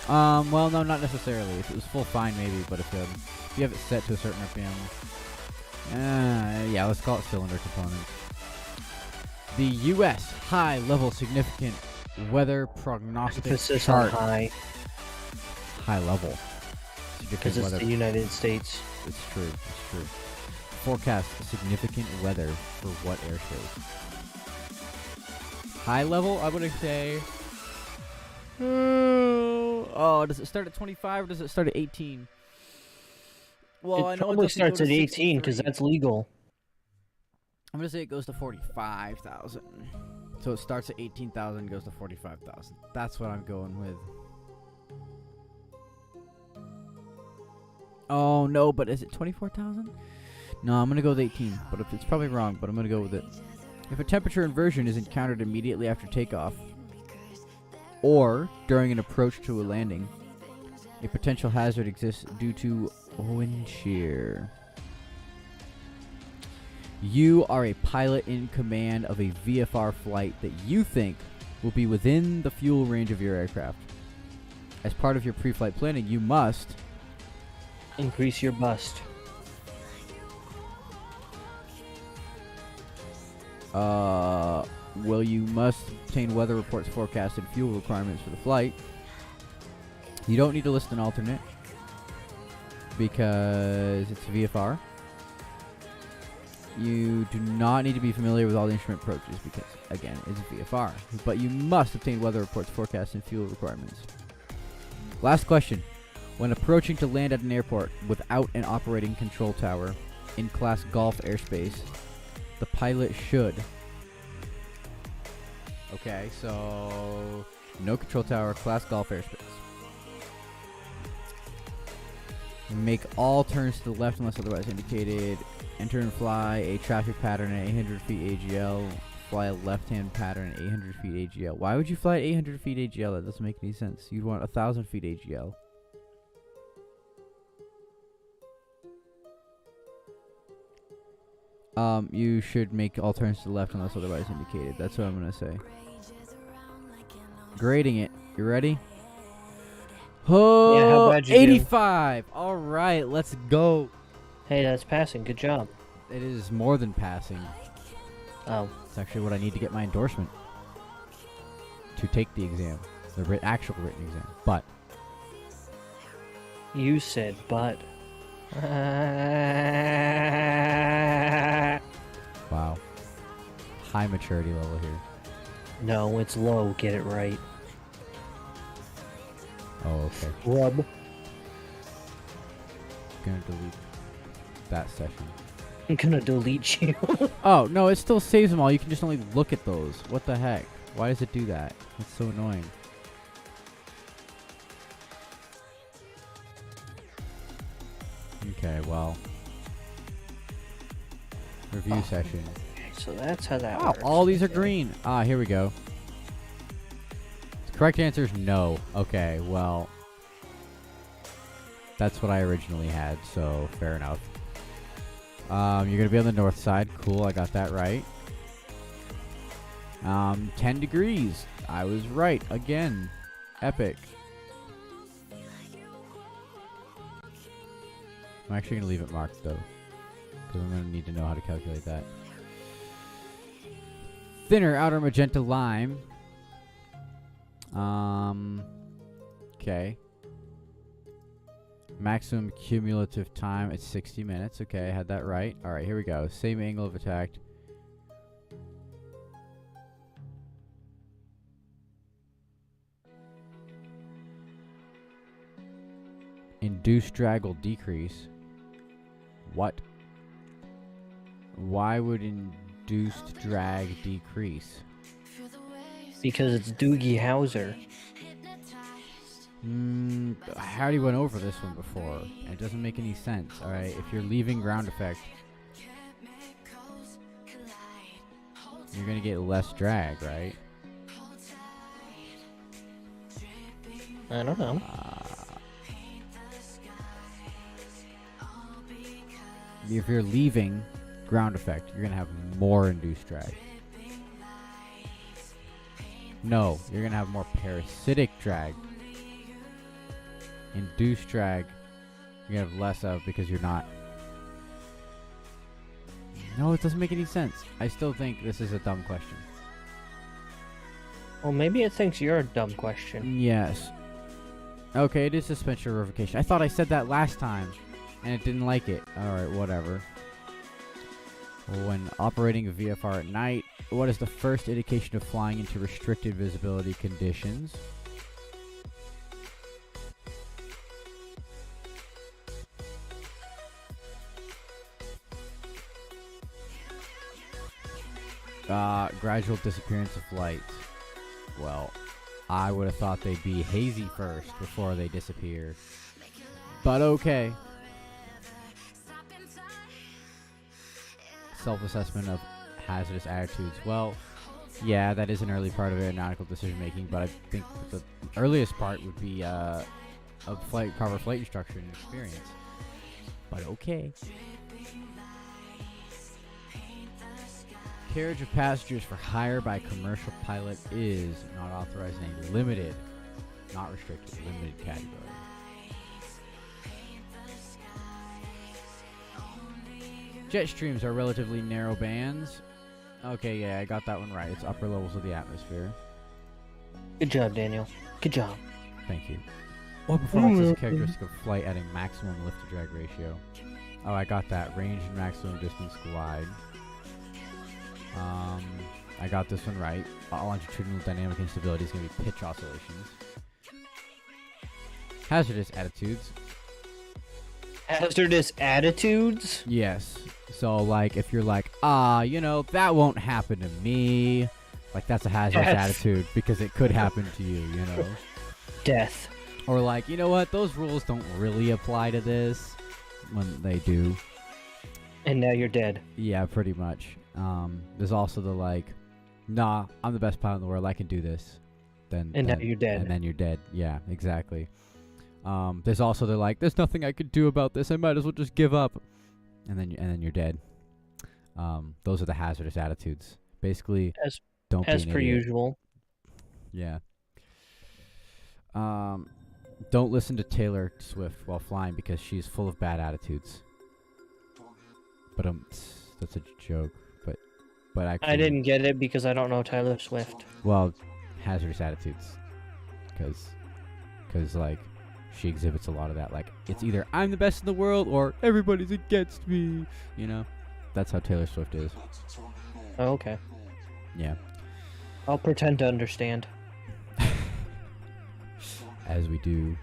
[SPEAKER 1] Well, no, not necessarily. If it was full, fine, maybe, but if you have it set to a certain RPM, yeah, let's call it cylinder components. The U.S. high-level significant weather prognostic
[SPEAKER 2] Emphasis on
[SPEAKER 1] chart.
[SPEAKER 2] high.
[SPEAKER 1] High level.
[SPEAKER 2] Because
[SPEAKER 1] Significant
[SPEAKER 2] it's
[SPEAKER 1] weather.
[SPEAKER 2] the United States.
[SPEAKER 1] It's true. Forecast significant weather for what airspace? High level, I would say. Oh, does it start at 25 or does it start at 18? Well,
[SPEAKER 2] It probably starts at 18 because that's legal.
[SPEAKER 1] I'm gonna say it goes to 45,000. So it starts at 18,000, goes to 45,000. That's what I'm going with. Oh no, but is it 24,000? No, I'm gonna go with 18. But if it's probably wrong, but I'm gonna go with it. If a temperature inversion is encountered immediately after takeoff, or during an approach to a landing, a potential hazard exists due to wind shear. You are a pilot in command of a VFR flight that you think will be within the fuel range of your aircraft. As part of your pre-flight planning, you must
[SPEAKER 2] Increase your bust.
[SPEAKER 1] well, you must obtain weather reports, forecasts, and fuel requirements for the flight. You don't need to list an alternate because it's VFR. You do not need to be familiar with all the instrument approaches because, again, it's VFR. But you must obtain weather reports, forecasts, and fuel requirements. Last question. When approaching to land at an airport without an operating control tower in Class Golf airspace, the pilot should... Okay, so... No control tower, Class Golf airspace. Make all turns to the left unless otherwise indicated. Enter and fly a traffic pattern at 800 feet AGL. Fly a left-hand pattern at 800 feet AGL. Why would you fly at 800 feet AGL? That doesn't make any sense. You'd want 1,000 feet AGL. You should make all turns to the left unless otherwise indicated. That's what I'm gonna say. Grading it. You ready? Oh,
[SPEAKER 2] Yeah, how bad you
[SPEAKER 1] 85. All right, let's go.
[SPEAKER 2] Hey, that's passing. Good job.
[SPEAKER 1] It is more than passing.
[SPEAKER 2] Oh.
[SPEAKER 1] It's actually what I need to get my endorsement to take the exam, the actual written exam. But
[SPEAKER 2] You said but.
[SPEAKER 1] wow, high maturity level here.
[SPEAKER 2] No, it's low. Get it right.
[SPEAKER 1] Oh, okay.
[SPEAKER 2] Rub.
[SPEAKER 1] Gonna delete that session.
[SPEAKER 2] I'm gonna delete you.
[SPEAKER 1] Oh no, it still saves them all. You can just only look at those. What the heck? Why does it do that? That's so annoying. Okay, well. Review session.
[SPEAKER 2] So that's how that
[SPEAKER 1] Wow,
[SPEAKER 2] works.
[SPEAKER 1] all these are green. Ah, here we go. The correct answer is no. Okay, well. That's what I originally had, so fair enough. You're going to be on the north side. Cool, I got that right. 10 degrees. I was right. Again. Epic. I'm actually going to leave it marked, though. Because I'm going to need to know how to calculate that. Thinner outer magenta lime. Okay. Maximum cumulative time at 60 minutes. Okay, I had that right. Alright, here we go. Same angle of attack. Induced drag will decrease. What? Why would induced drag decrease?
[SPEAKER 2] Because it's Doogie Howser.
[SPEAKER 1] I already went over this one before. And it doesn't make any sense. Alright, if you're leaving ground effect, you're gonna get less drag, right?
[SPEAKER 2] I don't know.
[SPEAKER 1] If you're leaving ground effect, you're gonna have more induced drag. No, you're gonna have more parasitic drag. Induced drag, you're gonna have less of because you're not. No, it doesn't make any sense. I still think this is a dumb question.
[SPEAKER 2] Well, maybe it thinks you're a dumb question.
[SPEAKER 1] Yes. Okay, it is suspension or revocation. I thought I said that last time, and it didn't like it. Alright, whatever. When operating a VFR at night, what is the first indication of flying into restricted visibility conditions? Gradual disappearance of light. Well, I would have thought they'd be hazy first before they disappear. But okay. Self-assessment of hazardous attitudes. Well, yeah, that is an early part of aeronautical decision making, but I think the earliest part would be a proper flight instruction and experience. But okay. Carriage of passengers for hire by commercial pilot is not authorized in a limited, not restricted, limited category. Jet streams are relatively narrow bands. Okay, yeah, I got that one right. It's upper levels of the atmosphere.
[SPEAKER 2] Good job, Daniel. Good job.
[SPEAKER 1] Thank you. What performance is a characteristic of flight at a maximum lift-to-drag ratio? Oh, I got that. Range and maximum distance glide. I got this one right. Longitudinal dynamic instability is going to be pitch oscillations. Hazardous attitudes.
[SPEAKER 2] Hazardous attitudes?
[SPEAKER 1] Yes. So, like, if you're like, that won't happen to me. Like, that's a hazardous
[SPEAKER 2] Death.
[SPEAKER 1] attitude because it could happen to you,
[SPEAKER 2] Death.
[SPEAKER 1] Or like, you know what? Those rules don't really apply to this. When they do.
[SPEAKER 2] And now you're dead.
[SPEAKER 1] Yeah, pretty much. There's also the like, nah, I'm the best pilot in the world. I can do this.
[SPEAKER 2] Now you're dead.
[SPEAKER 1] And then you're dead. Yeah, exactly. There's also the like, there's nothing I could do about this. I might as well just give up. And then you're dead. Those are the hazardous attitudes. Basically, don't be an
[SPEAKER 2] per
[SPEAKER 1] idiot.
[SPEAKER 2] usual.
[SPEAKER 1] Yeah. Don't listen to Taylor Swift while flying because she's full of bad attitudes. But that's a joke. But actually,
[SPEAKER 2] I didn't get it because I don't know Taylor Swift.
[SPEAKER 1] Well, hazardous attitudes, because like she exhibits a lot of that. Like it's either I'm the best in the world or everybody's against me. That's how Taylor Swift is.
[SPEAKER 2] Oh, okay.
[SPEAKER 1] Yeah.
[SPEAKER 2] I'll pretend to understand.
[SPEAKER 1] As we do.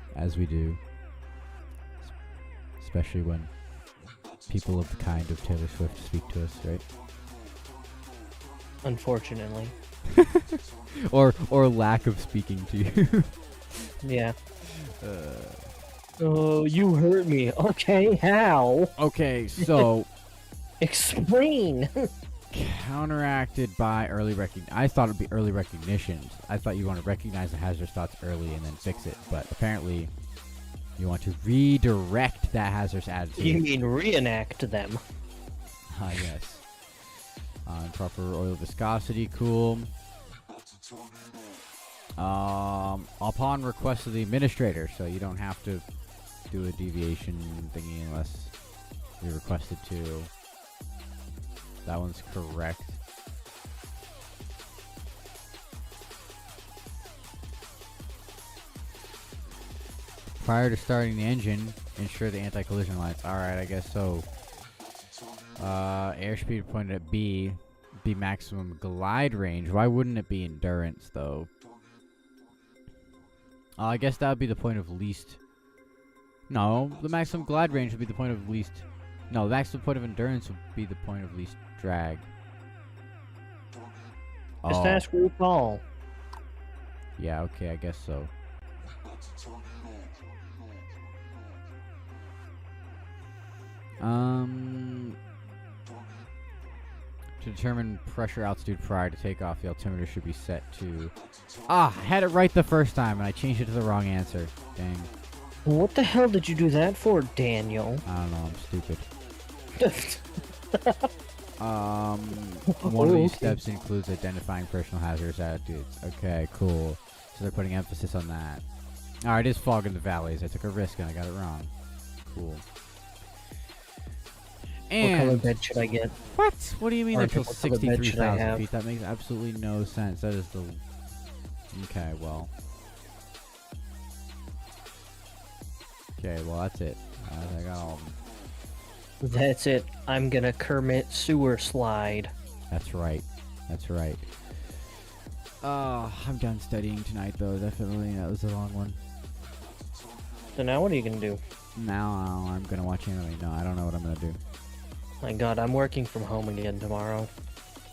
[SPEAKER 1] Especially when people of the kind of Taylor Swift speak to us, right?
[SPEAKER 2] Unfortunately.
[SPEAKER 1] or lack of speaking to you.
[SPEAKER 2] Yeah. Oh, you hurt me. Okay, how?
[SPEAKER 1] Okay, so
[SPEAKER 2] Explain.
[SPEAKER 1] counteracted by early recognition. I thought it'd be early recognition. I thought you want to recognize the hazardous thoughts early and then fix it, but apparently you want to redirect that hazardous attitude.
[SPEAKER 2] You mean reenact them?
[SPEAKER 1] Yes. Proper oil viscosity, cool. Upon request of the administrator, so you don't have to do a deviation thingy unless you're requested to. That one's correct. Prior to starting the engine, ensure the anti-collision lights. Alright, I guess so. Airspeed pointed at B. Be maximum glide range. Why wouldn't it be endurance, though? I guess that would be the point of least... No, the maximum glide range would be the point of least... No, the maximum point of endurance would be the point of least drag.
[SPEAKER 2] Just ask RuPaul.
[SPEAKER 1] Yeah, okay, I guess so. To determine pressure altitude prior to takeoff, the altimeter should be set to... I had it right the first time, and I changed it to the wrong answer. Dang.
[SPEAKER 2] What the hell did you do that for, Daniel?
[SPEAKER 1] I don't know, I'm stupid. One of these steps includes identifying personal hazardous attitudes. Okay, cool. So they're putting emphasis on that. Alright, it is fog in the valleys. I took a risk and I got it wrong. Cool.
[SPEAKER 2] What color bed should I get?
[SPEAKER 1] What? What do you mean until
[SPEAKER 2] What color bed should I
[SPEAKER 1] 63,000
[SPEAKER 2] have?
[SPEAKER 1] feet? That makes absolutely no sense. That is the... Okay, well. Okay, well, that's it. I got all of them.
[SPEAKER 2] That's it. I'm gonna Kermit sewer slide.
[SPEAKER 1] That's right. That's right. I'm done studying tonight, though. Definitely. That was a long one.
[SPEAKER 2] So now what are you gonna do?
[SPEAKER 1] Now I'm gonna watch anime. No, I don't know what I'm gonna do.
[SPEAKER 2] My god, I'm working from home again tomorrow.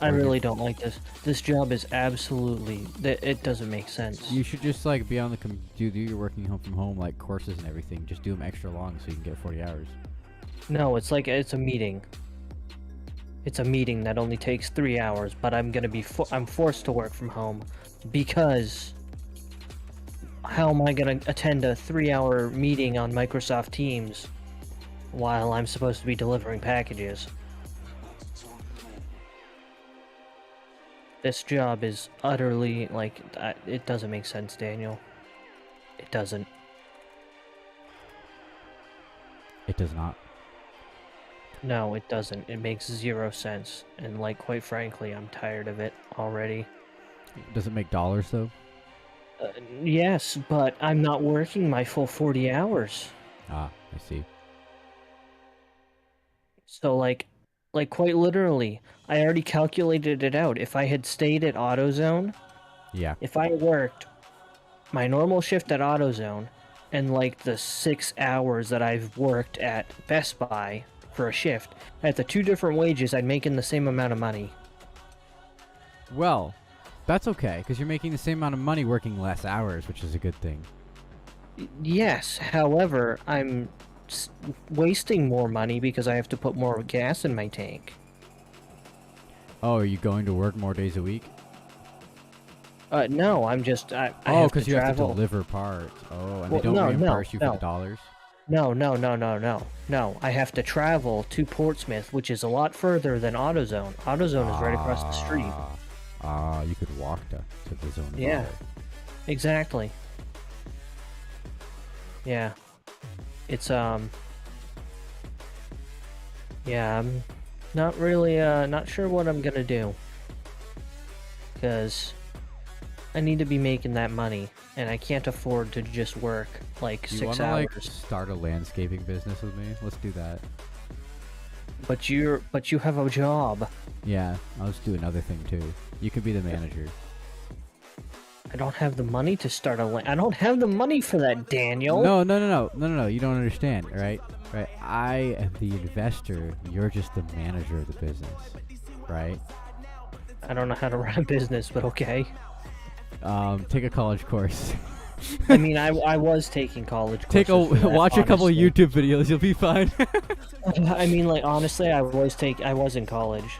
[SPEAKER 2] I
[SPEAKER 1] Working-
[SPEAKER 2] really don't like this. This job is absolutely... It doesn't make sense.
[SPEAKER 1] You should just like be on the do your working home from home like courses and everything. Just do them extra long so you can get 40 hours.
[SPEAKER 2] No, it's like it's a meeting. It's a meeting that only takes 3 hours, but I'm gonna be I'm forced to work from home because how am I gonna attend a 3-hour meeting on Microsoft Teams while I'm supposed to be delivering packages? This job is utterly like it doesn't make sense, Daniel. It doesn't.
[SPEAKER 1] It does not.
[SPEAKER 2] No, it doesn't. It makes 0 sense. And, like, quite frankly, I'm tired of it already.
[SPEAKER 1] Does it make dollars though?
[SPEAKER 2] Yes, but I'm not working my full 40 hours.
[SPEAKER 1] Ah, I see.
[SPEAKER 2] So, like quite literally, I already calculated it out. If I had stayed at AutoZone,
[SPEAKER 1] Yeah.
[SPEAKER 2] if I worked my normal shift at AutoZone, and like the 6 hours that I've worked at Best Buy for a shift, at the 2 different wages, I'd making the same amount of money.
[SPEAKER 1] Well, that's okay, because you're making the same amount of money working less hours, which is a good thing.
[SPEAKER 2] Yes, however, I'm wasting more money because I have to put more gas in my tank.
[SPEAKER 1] Oh, are you going to work more days a week?
[SPEAKER 2] No, I'm just I
[SPEAKER 1] Oh,
[SPEAKER 2] have to
[SPEAKER 1] because you have to
[SPEAKER 2] travel.
[SPEAKER 1] deliver parts. Oh, and
[SPEAKER 2] Well,
[SPEAKER 1] they don't
[SPEAKER 2] no,
[SPEAKER 1] reimburse you for
[SPEAKER 2] no.
[SPEAKER 1] the dollars?
[SPEAKER 2] No. I have to travel to Portsmouth, which is a lot further than AutoZone. AutoZone is right across the street.
[SPEAKER 1] You could walk to the zone. Of
[SPEAKER 2] Yeah.
[SPEAKER 1] auto.
[SPEAKER 2] Exactly. Yeah. It's yeah, I'm not really not sure what I'm gonna do. Cause I need to be making that money, and I can't afford to just work like
[SPEAKER 1] You
[SPEAKER 2] 6
[SPEAKER 1] wanna
[SPEAKER 2] hours.
[SPEAKER 1] like start a landscaping business with me? Let's do that.
[SPEAKER 2] But you have a job.
[SPEAKER 1] Yeah, I'll just do another thing too. You can be the manager.
[SPEAKER 2] I don't have the money to start I don't have the money for that, Daniel.
[SPEAKER 1] No. You don't understand, all right? Right. I am the investor. You're just the manager of the business, right?
[SPEAKER 2] I don't know how to run a business, but okay.
[SPEAKER 1] Take a college course.
[SPEAKER 2] I mean, I was taking college courses. for that,
[SPEAKER 1] Watch a couple of
[SPEAKER 2] honestly.
[SPEAKER 1] YouTube videos. You'll be fine.
[SPEAKER 2] I mean, like honestly, I was in college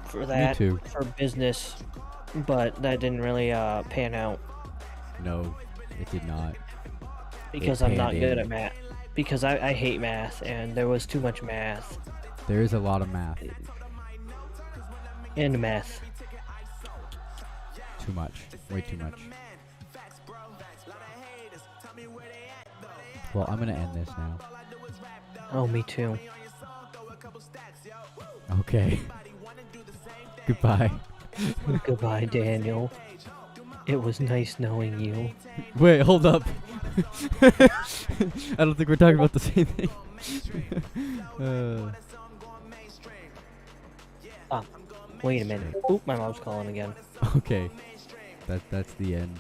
[SPEAKER 2] for that
[SPEAKER 1] too.
[SPEAKER 2] for business, but that didn't really pan out
[SPEAKER 1] No, it did not.
[SPEAKER 2] because
[SPEAKER 1] It
[SPEAKER 2] I'm not
[SPEAKER 1] panned
[SPEAKER 2] good
[SPEAKER 1] in.
[SPEAKER 2] at math. Because I hate math, and there was too much math
[SPEAKER 1] There is a lot of math.
[SPEAKER 2] and math.
[SPEAKER 1] Too much. Way too much. Well, I'm gonna end this now.
[SPEAKER 2] Oh, me too.
[SPEAKER 1] Okay. Goodbye.
[SPEAKER 2] Goodbye, Daniel. It was nice knowing you.
[SPEAKER 1] Wait, hold up. I don't think we're talking about the same thing.
[SPEAKER 2] Wait a minute. Oop, my mom's calling again.
[SPEAKER 1] Okay. That's the end.